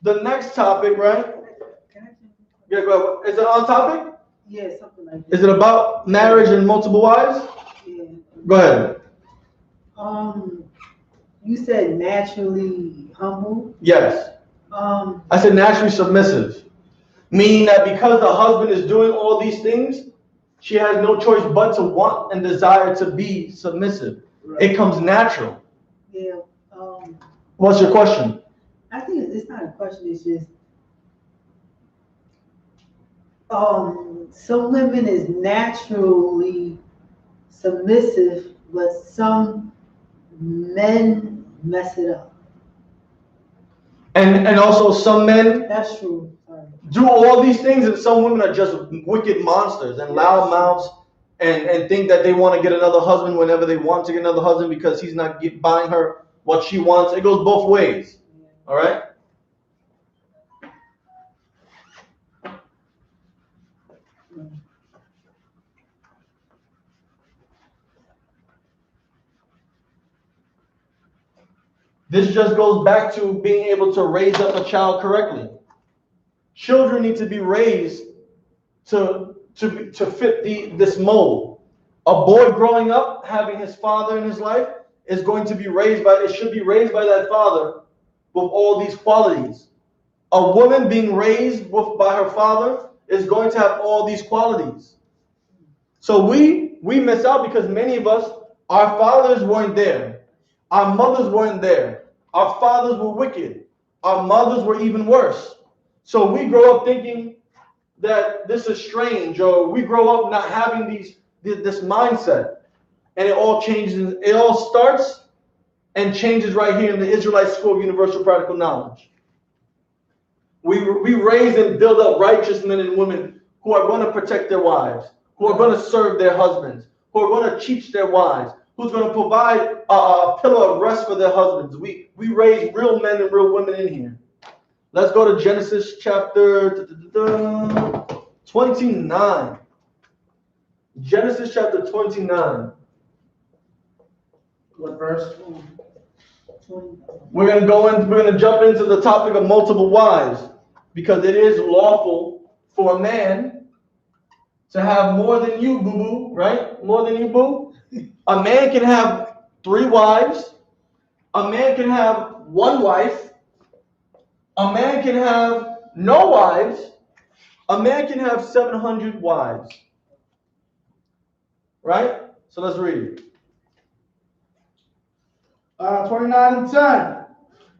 the next topic, right? Yeah, go ahead. Is it on topic? Yeah, something like that. Is it about marriage and multiple wives? Yeah. Go ahead. You said naturally humble. Yes. I said naturally submissive. Meaning that because the husband is doing all these things, she has no choice but to want and desire to be submissive. Right. It comes natural. Yeah. What's your question? I think it's not a question. It's just some women is naturally submissive, but some men mess it up. And also some men. That's true. Do all these things, and some women are just wicked monsters and loud mouths and think that they want to get another husband whenever they want to get another husband because he's not buying her what she wants. It goes both ways. All right? This just goes back to being able to raise up a child correctly. Children need to be raised to fit this mold. A boy growing up, having his father in his life, is going to be raised by, it should be raised by that father with all these qualities. A woman being raised by her father is going to have all these qualities. So we miss out because many of us, our fathers weren't there. Our mothers weren't there. Our fathers were wicked. Our mothers were even worse. So we grow up thinking that this is strange, or we grow up not having this mindset. And it all changes. It all starts and changes right here in the Israelite School of Universal Practical Knowledge. We raise and build up righteous men and women who are going to protect their wives, who are going to serve their husbands, who are going to teach their wives, who's going to provide a pillar of rest for their husbands. We raise real men and real women in here. Let's go to Genesis chapter 29. Genesis chapter 29. What verse? We're going to jump into the topic of multiple wives because it is lawful for a man to have more than you, boo-boo, right? More than you, boo. A man can have 3 wives. A man can have 1 wife. A man can have no wives. A man can have 700 wives. Right? So let's read. 29 and 10.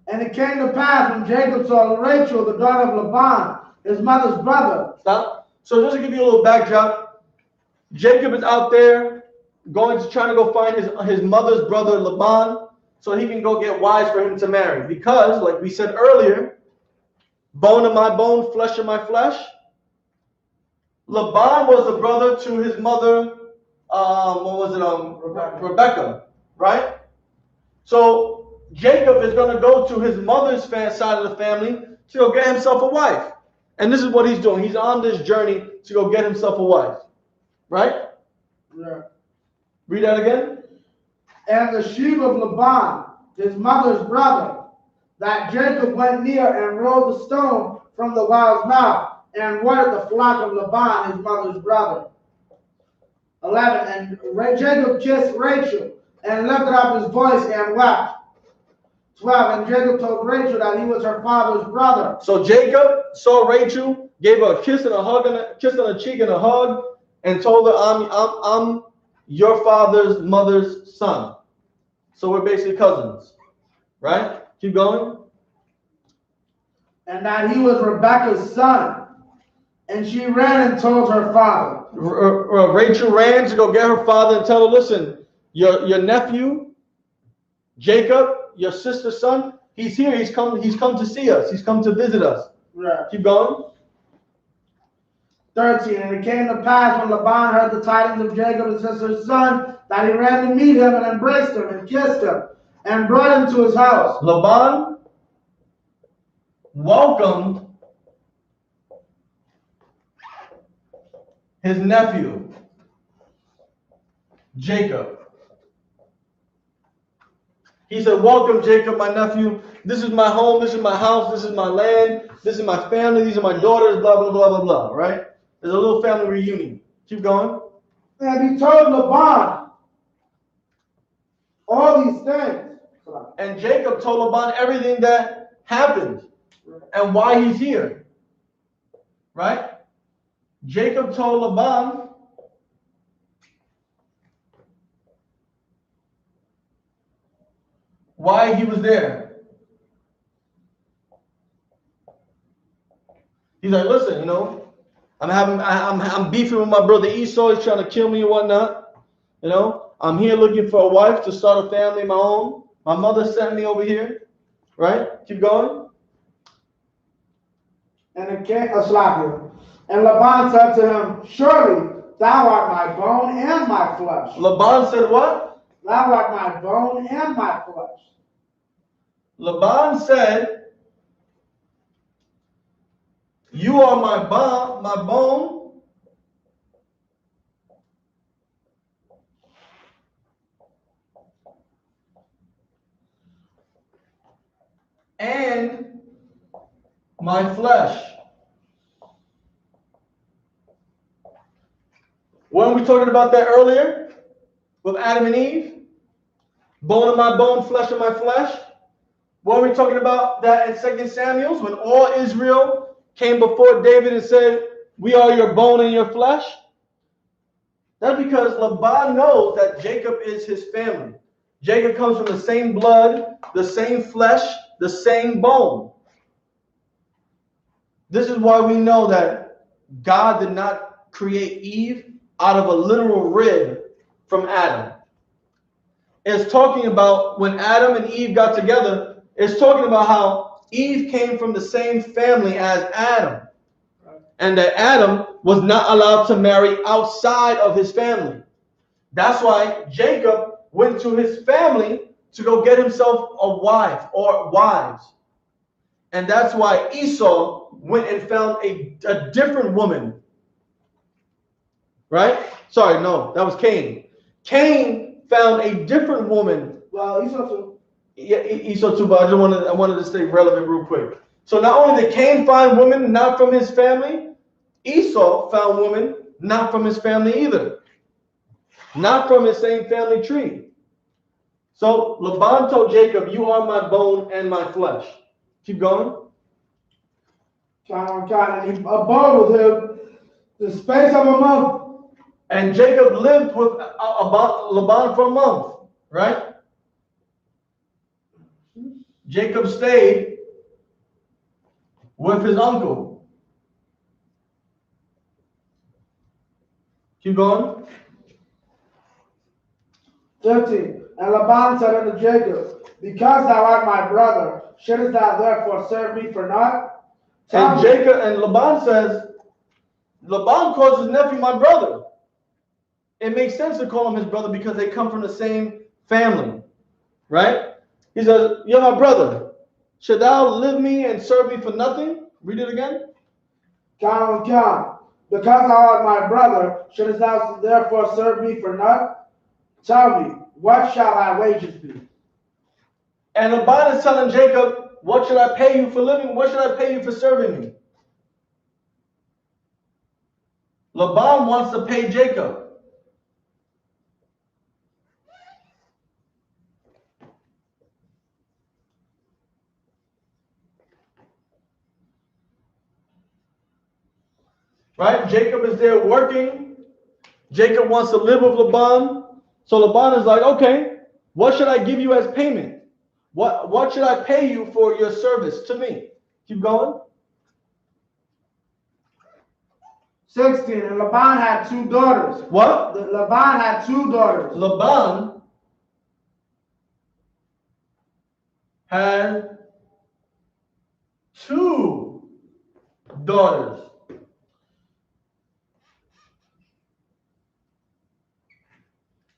And it came to pass when Jacob saw Rachel, the daughter of Laban, his mother's brother. Stop. So just to give you a little backdrop, Jacob is out there trying to go find his mother's brother Laban so he can go get wives for him to marry. Because, like we said earlier, bone of my bone, flesh of my flesh. Laban was the brother to his mother, Rebecca, right? So Jacob is going to go to his mother's side of the family to go get himself a wife. And this is what he's doing. He's on this journey to go get himself a wife. Right? Yeah. Read that again. And the sheep of Laban, his mother's brother, that Jacob went near and rolled the stone from the wild's mouth and watered the flock of Laban, his mother's brother. 11. And Jacob kissed Rachel and lifted up his voice and wept. 12. And Jacob told Rachel that he was her father's brother. So Jacob saw Rachel, gave her a kiss and a hug, and a kiss on the cheek and a hug, and told her, I'm your father's mother's son. So we're basically cousins. Right? Keep going. And that he was Rebekah's son. And she ran and told her father. Rachel ran to go get her father and tell her, listen, your nephew, Jacob, your sister's son, he's here. He's come to see us. He's come to visit us. Right. Keep going. 13. And it came to pass when Laban heard the tidings of Jacob, his sister's son, that he ran to meet him and embraced him and kissed him and brought him to his house. Laban welcomed his nephew, Jacob. He said, welcome, Jacob, my nephew. This is my home. This is my house. This is my land. This is my family. These are my daughters, blah, blah, blah, blah, blah, right? There's a little family reunion. Keep going. And he told Laban all these things. And Jacob told Laban everything that happened and why he's here. Right? Jacob told Laban why he was there. He's like, listen, you know, I'm beefing with my brother Esau. He's trying to kill me and whatnot. You know, I'm here looking for a wife to start a family of my own. My mother sent me over here. Right? Keep going. And it came, and Laban said to him, surely thou art my bone and my flesh. Laban said what? Thou art my bone and my flesh. Laban said, you are my bone, and my flesh. Weren't we talking about that earlier with Adam and Eve? Bone of my bone, flesh of my flesh. Weren't we talking about that in 2 Samuel when all Israel came before David and said, we are your bone and your flesh? That's because Laban knows that Jacob is his family. Jacob comes from the same blood, the same flesh, the same bone. This is why we know that God did not create Eve out of a literal rib from Adam. It's talking about when Adam and Eve got together, it's talking about how Eve came from the same family as Adam. And that Adam was not allowed to marry outside of his family. That's why Jacob went to his family to go get himself a wife or wives. And that's why Esau went and found a different woman. Right? Sorry, no, that was Cain. Cain found a different woman. Well, Esau too. Yeah, Esau too, but I wanted to stay relevant real quick. So not only did Cain find women not from his family, Esau found women not from his family either. Not from his same family tree. So Laban told Jacob, you are my bone and my flesh. Keep going. And he abode with him the space of a month. And Jacob lived with Laban for a month, right? Jacob stayed with his uncle. Keep going. 13. And Laban said unto Jacob, because thou art my brother, shouldest thou therefore serve me for naught? And Laban says, Laban calls his nephew my brother. It makes sense to call him his brother because they come from the same family, right? He says, you're my brother. Should thou live me and serve me for nothing? Read it again. Because thou art my brother, shouldest thou therefore serve me for naught? Tell me, what shall thy wages be? And Laban is telling Jacob, what should I pay you for living? What should I pay you for serving me? Laban wants to pay Jacob. Right? Jacob is there working. Jacob wants to live with Laban. So Laban is like, okay, what should I give you as payment? What should I pay you for your service to me? Keep going. 16. And Laban had 2 daughters. What? Laban had 2 daughters. Laban had 2 daughters.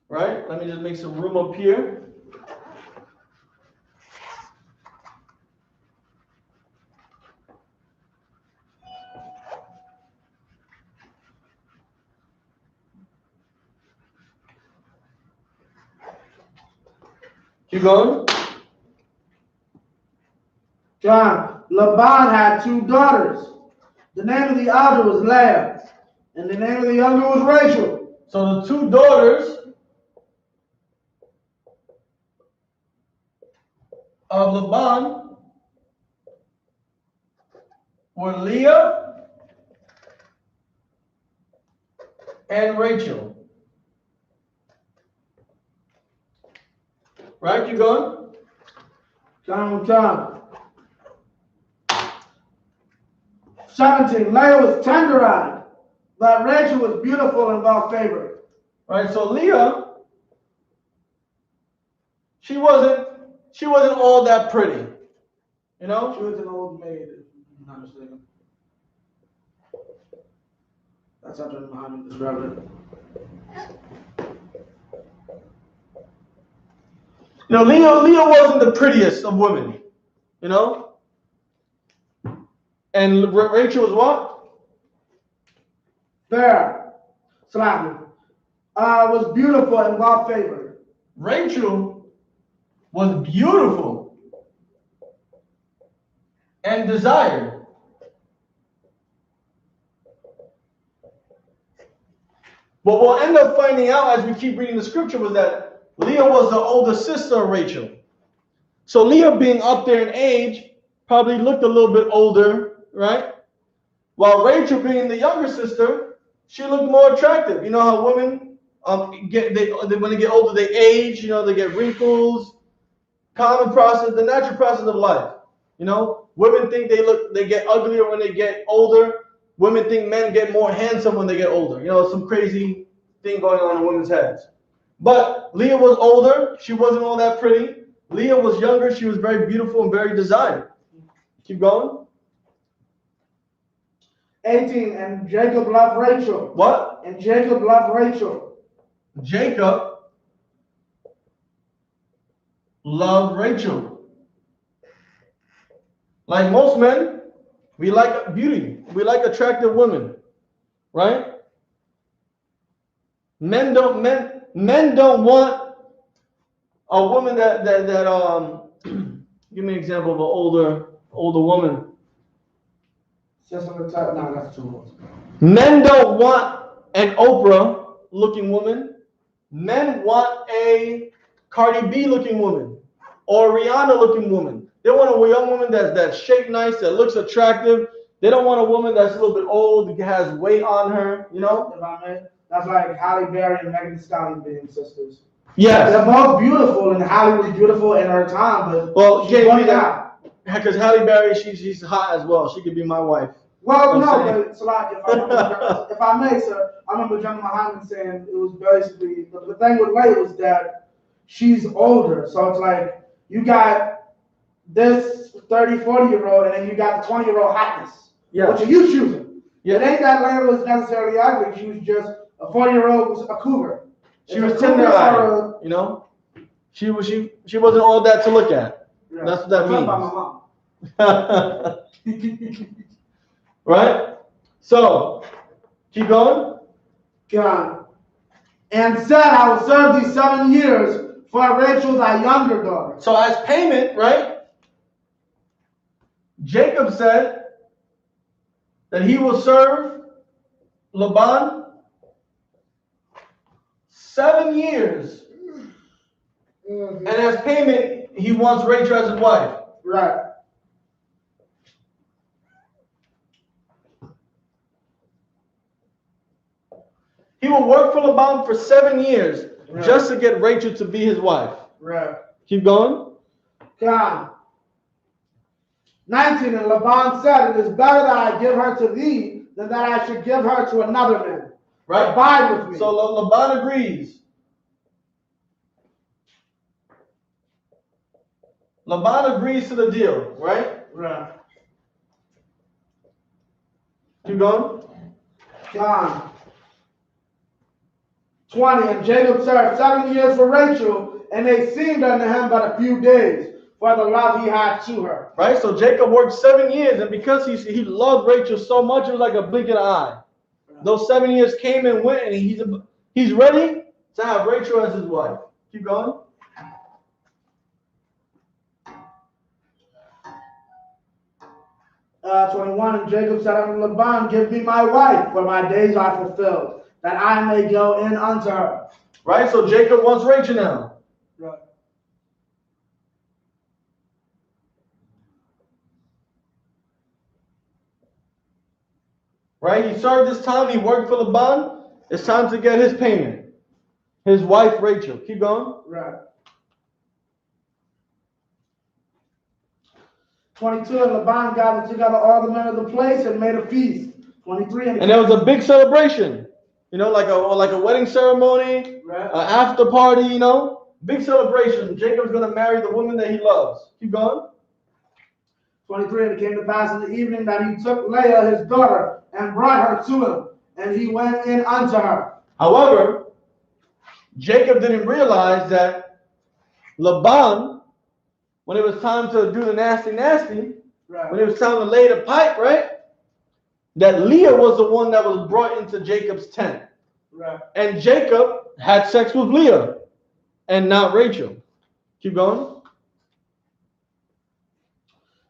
Right? Let me just make some room up here. Keep going. John, Laban had 2 daughters. The name of the elder was Leah, and the name of the younger was Rachel. So the 2 daughters of Laban were Leah and Rachel. Right? You going? John. 17. Leah was tender-eyed, but Rachel was beautiful and well-favored. Right? So Leah, she wasn't all that pretty. You know? She was an old maid, if I'm not mistaken. That's how Muhammad described it. You know, Leah wasn't the prettiest of women. You know? And Rachel was what? Fair. Slightly. Was beautiful and well-favored. Rachel was beautiful and desired. What we'll end up finding out as we keep reading the scripture was that Leah was the older sister of Rachel. So Leah, being up there in age, probably looked a little bit older, right? While Rachel, being the younger sister, she looked more attractive. You know how women when they get older, they age. You know, they get wrinkles. Common process, the natural process of life. You know, women think they get uglier when they get older. Women think men get more handsome when they get older. You know, some crazy thing going on in women's heads. But Leah was older. She wasn't all that pretty. Leah was younger. She was very beautiful and very desired. Keep going. 18. And Jacob loved Rachel. What? And Jacob loved Rachel. Jacob loved Rachel. Like most men, we like beauty. We like attractive women, right? Men don't want a woman that give me an example of an older woman. Just on the top. No, that's too old. Men don't want an Oprah looking woman. Men want a Cardi B looking woman or Rihanna looking woman. They want a young woman that's shaped nice, that looks attractive. They don't want a woman that's a little bit old, has weight on her, you know? That's like Halle Berry and Megan Thee Stallion being sisters. Yes. They're both beautiful, and Halle was beautiful in her time, but well, she's going out. Because Halle Berry, she's hot as well. She could be my wife. Well, no, but Salah, if I may, sir, I remember John Muhammad saying it was basically, the thing with Leah was that she's older, so it's like you got this 30, 40-year-old, and then you got the 20-year-old hotness. Yeah. Which are you choosing? Yeah. It ain't that Leah was necessarily ugly. She was just a 40-year-old was a cougar. She was tender-eyed, you know. She wasn't all that to look at. Yeah. That's what that means. About my mom. Right? So, keep going. God. And said, I will serve thee 7 years for Rachel, thy younger daughter. So as payment, right? Jacob said that he will serve Laban 7 years. Mm-hmm. And as payment, he wants Rachel as his wife. Right. He will work for Laban for 7 years just to get Rachel to be his wife. Right. Keep going. God. 19, and Laban said, it is better that I give her to thee than that I should give her to another man. Right? Abide with me. So Laban agrees. Laban agrees to the deal, right? Right. Keep going. John 20, and Jacob served 7 years for Rachel, and they seemed unto him but a few days, for the love he had to her. Right? So Jacob worked 7 years, and because he loved Rachel so much, it was like a blink of the eye. Those 7 years came and went, and he's ready to have Rachel as his wife. Keep going. Uh, 21, and Jacob said unto Laban, give me my wife, for my days are fulfilled, that I may go in unto her. Right? So Jacob wants Rachel now. Right. Right? He served his time. He worked for Laban. It's time to get his payment. His wife, Rachel. Keep going. Right. 22, and Laban gathered together all the men of the place and made a feast. 23, And there was a big celebration. You know, like a wedding ceremony, right. an after party, you know. Big celebration. Jacob's going to marry the woman that he loves. Keep going. 23, and it came to pass in the evening that he took Leah, his daughter, and brought her to him, and he went in unto her. However, Jacob didn't realize that Laban, when it was time to do the nasty, right. when it was time to lay the pipe, right, that Leah was the one that was brought into Jacob's tent. Right. And Jacob had sex with Leah and not Rachel. Keep going.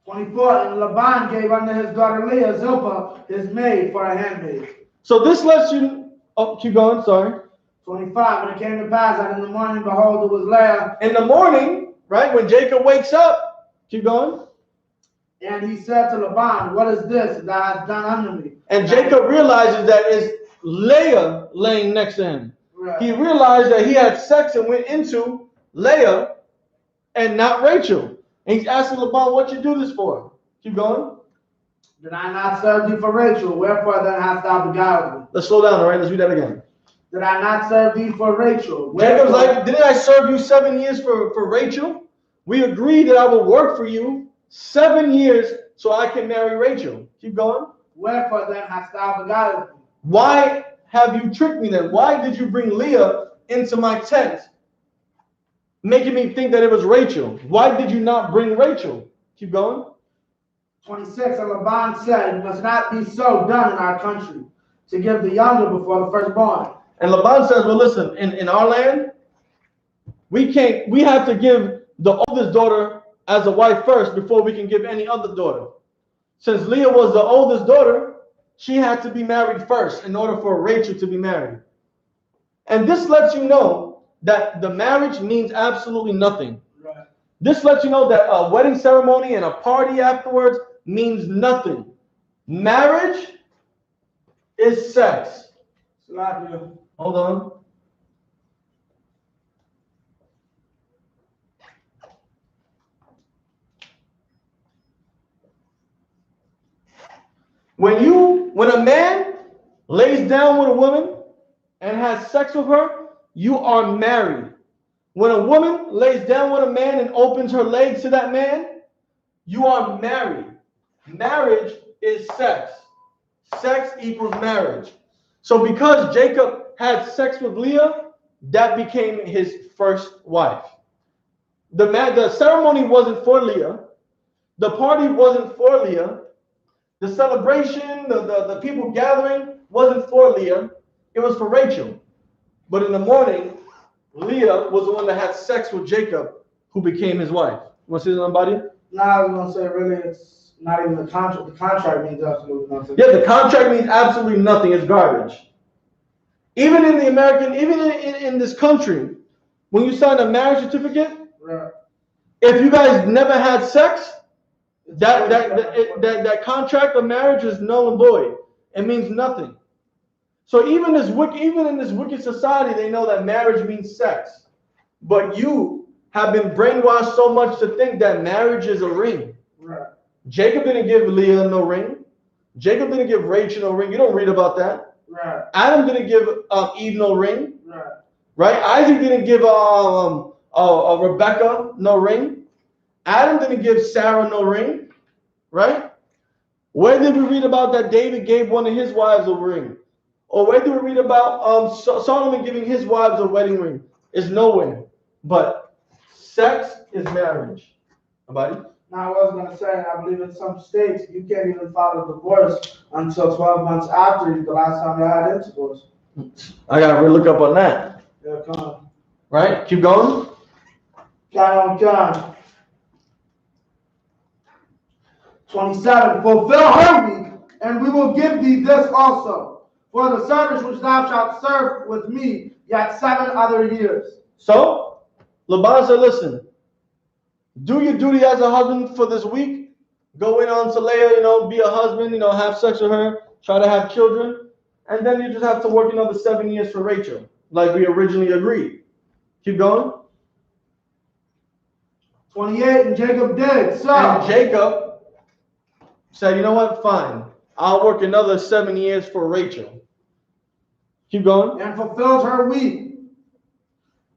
24, and Laban gave unto his daughter Leah Zilpah, his maid, for a handmaid. So this lets you, oh, keep going, sorry. 25, and it came to pass that in the morning, behold, it was Leah. In the morning, right, when Jacob wakes up, keep going. And he said to Laban, what is this thou hast done unto me? And Jacob realizes that it's Leah laying next to him. Right. He realized that he had sex and went into Leah and not Rachel. And he's asking Laban, what you do this for? Keep going. Did I not serve thee for Rachel? Wherefore then hast thou beguiled me? Let's slow down, all right? Let's read that again. Did I not serve thee for Rachel? Jacob's like, didn't I serve you 7 years for Rachel? We agreed that I will work for you 7 years so I can marry Rachel. Keep going. Wherefore then hast thou beguiled me? Why have you tricked me then? Why did you bring Leah into my tent, making me think that it was Rachel? Why did you not bring Rachel? Keep going. 26, and Laban said, it must not be so done in our country, to give the younger before the firstborn. And Laban says, well, listen, in our land, we have to give the oldest daughter as a wife first before we can give any other daughter. Since Leah was the oldest daughter, she had to be married first in order for Rachel to be married. And this lets you know that the marriage means absolutely nothing. Right. This lets you know that a wedding ceremony and a party afterwards means nothing. Marriage is sex. Hold on. When a man lays down with a woman and has sex with her, you are married. When a woman lays down with a man and opens her legs to that man, you are married. Marriage is sex. Sex equals marriage. So because Jacob had sex with Leah, that became his first wife. The ceremony wasn't for Leah. The party wasn't for Leah. The celebration, the people gathering wasn't for Leah. It was for Rachel. But in the morning, Leah was the one that had sex with Jacob, who became his wife. You want to say somebody? No, I was going to say, really, it's not even the contract. The contract means absolutely nothing. Yeah, the contract means absolutely nothing. It's garbage. Even in the American, even in this country, when you sign a marriage certificate, right, if you guys never had sex, that contract of marriage is null and void. It means nothing. So even in this wicked society, they know that marriage means sex. But you have been brainwashed so much to think that marriage is a ring. right. Jacob didn't give Leah no ring. Jacob didn't give Rachel no ring. You don't read about that. Right. Adam didn't give Eve no ring. Right. Right? Isaac didn't give Rebecca no ring. Adam didn't give Sarah no ring. Right? Where did we read about that David gave one of his wives a ring? Or where do we read about Solomon giving his wives a wedding ring? It's nowhere. But sex is marriage. Somebody? Now, I was going to say, I believe in some states, you can't even file a divorce until 12 months after the last time you had intercourse. I got to look up on that. Yeah, come on. Right? Keep going. John. 27. Fulfill her week, and we will give thee this also. For the service which thou shalt serve with me yet 7 other years. So, Laban said, listen, do your duty as a husband for this week. Go in on to Leah, be a husband, have sex with her, try to have children. And then you just have to work another 7 years for Rachel, like we originally agreed. Keep going. 28, and Jacob did so. And Jacob said, you know what, fine. I'll work another 7 years for Rachel. Keep going. And fulfilled her week.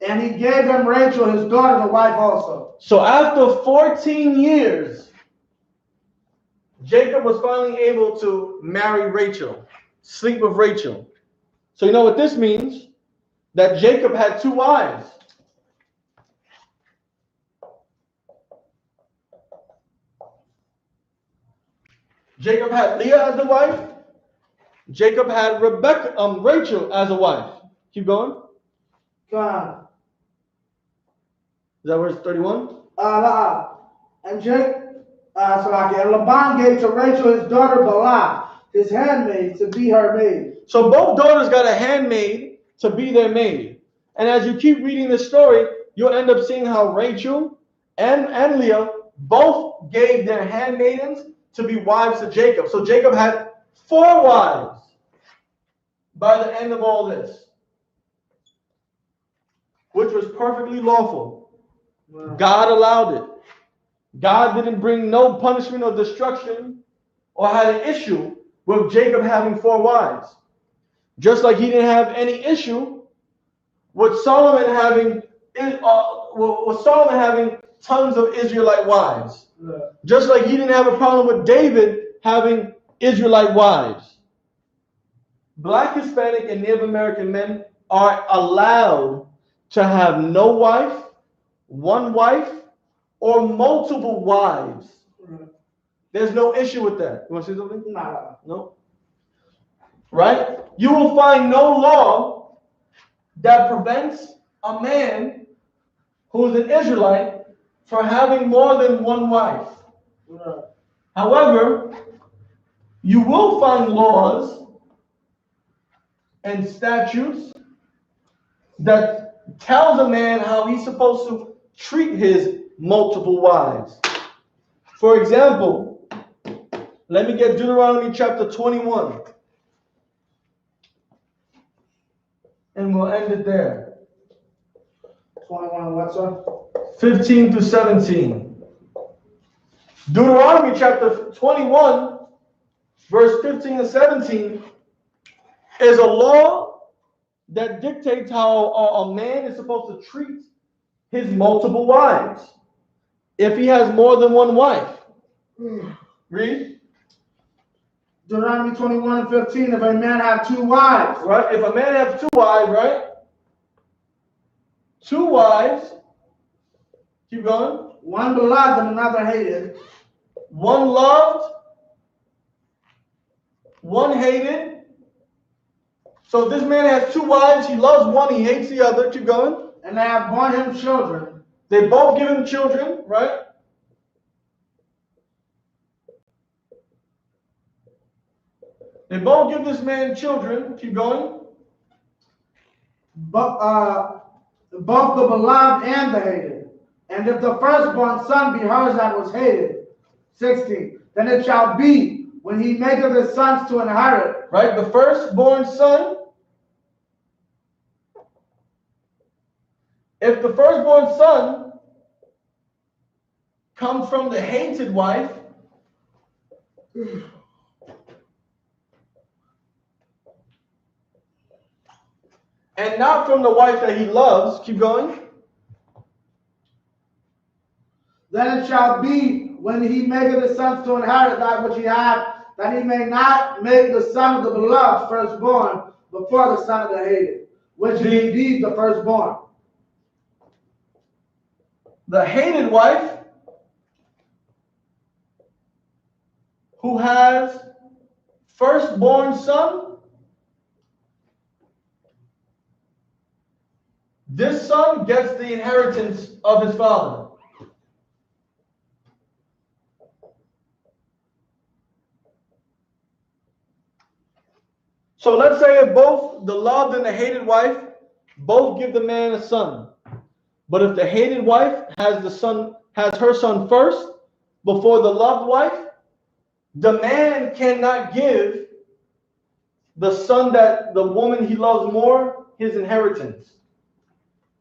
And he gave them Rachel, his daughter, the wife also. So after 14 years, Jacob was finally able to marry Rachel, sleep with Rachel. So you know what this means? That Jacob had 2 wives. Jacob had Leah as a wife. Jacob had Rachel as a wife. Keep going. God. Is that verse 31? And Laban gave to Rachel his daughter Bala, his handmaid, to be her maid. So both daughters got a handmaid to be their maid. And as you keep reading the story, you'll end up seeing how Rachel and Leah both gave their handmaidens to be wives to Jacob. So Jacob had 4 wives by the end of all this, which was perfectly lawful. Wow. God allowed it. God didn't bring no punishment or destruction or had an issue with Jacob having 4 wives. Just like he didn't have any issue with Solomon having tons of Israelite wives. Yeah. Just like he didn't have a problem with David having Israelite wives. Black, Hispanic, and Native American men are allowed to have no wife, 1 wife, or multiple wives. There's no issue with that. You want to say something? No. Right? You will find no law that prevents a man who is an Israelite from having more than 1 wife. However, you will find laws and statutes that tells a man how he's supposed to treat his multiple wives. For example, let me get Deuteronomy chapter 21. And we'll end it there. 21 what, sir? 15 to 17. Deuteronomy chapter 21, verse 15 and 17 is a law that dictates how a man is supposed to treat his multiple wives if he has more than 1 wife. Read. Deuteronomy 21 and 15, if a man have 2 wives. Right? If a man has 2 wives, right? 2 wives. Keep going. 1 beloved and another hated. 1 loved, 1 hated. So if this man has 2 wives, he loves 1, he hates the other. Keep going. And they have borne him children. They both give him children, right? They both give this man children. Keep going. Both the beloved and the hated. And if the firstborn son be hers that was hated, 16, then it shall be when he maketh his sons to inherit. Right, the firstborn son. If the firstborn son comes from the hated wife, and not from the wife that he loves. Keep going. Then it shall be when he maketh his sons to inherit that which he hath, that he may not make the son of the beloved firstborn before the son of the hated, which is indeed the firstborn. The hated wife who has firstborn son, this son gets the inheritance of his father. So let's say if both the loved and the hated wife both give the man a son. But if the hated wife has her son first before the loved wife, the man cannot give the son that the woman he loves more his inheritance.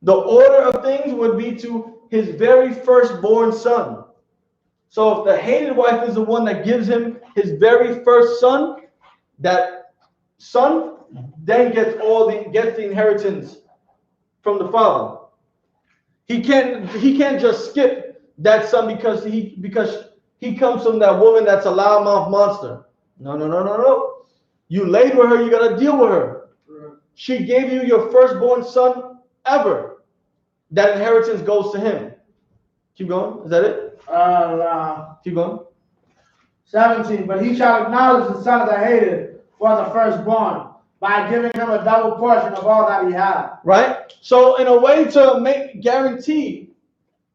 The order of things would be to his very firstborn son. So if the hated wife is the one that gives him his very first son, that son then gets the inheritance from the father. He can't just skip that son because he comes from that woman that's a loudmouth monster. No. You laid with her, you gotta deal with her. She gave you your firstborn son ever. That inheritance goes to him. Keep going. Is that it? Keep going. 17. But he shall acknowledge the son of the hated for the firstborn, by giving him a double portion of all that he had. Right? So in a way to guarantee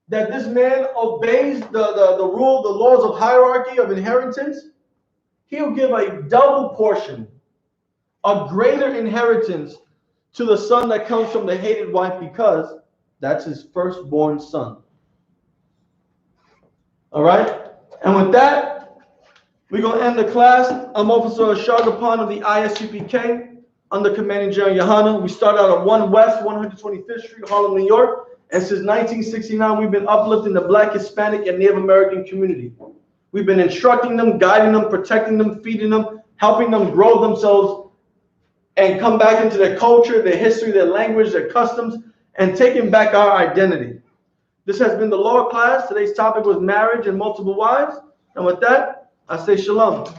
that this man obeys the rule, the laws of hierarchy of inheritance, he'll give a double portion, a greater inheritance to the son that comes from the hated wife, because that's his firstborn son. All right? And with that, we're going to end the class. I'm Officer Shargapan of the I.S.U.P.K. under Commanding General YAHANNA. We started out at 1 West 125th Street, Harlem, New York. And since 1969, we've been uplifting the Black, Hispanic, and Native American community. We've been instructing them, guiding them, protecting them, feeding them, helping them grow themselves and come back into their culture, their history, their language, their customs, and taking back our identity. This has been the lower class. Today's topic was marriage and multiple wives. And with that, I say shalom.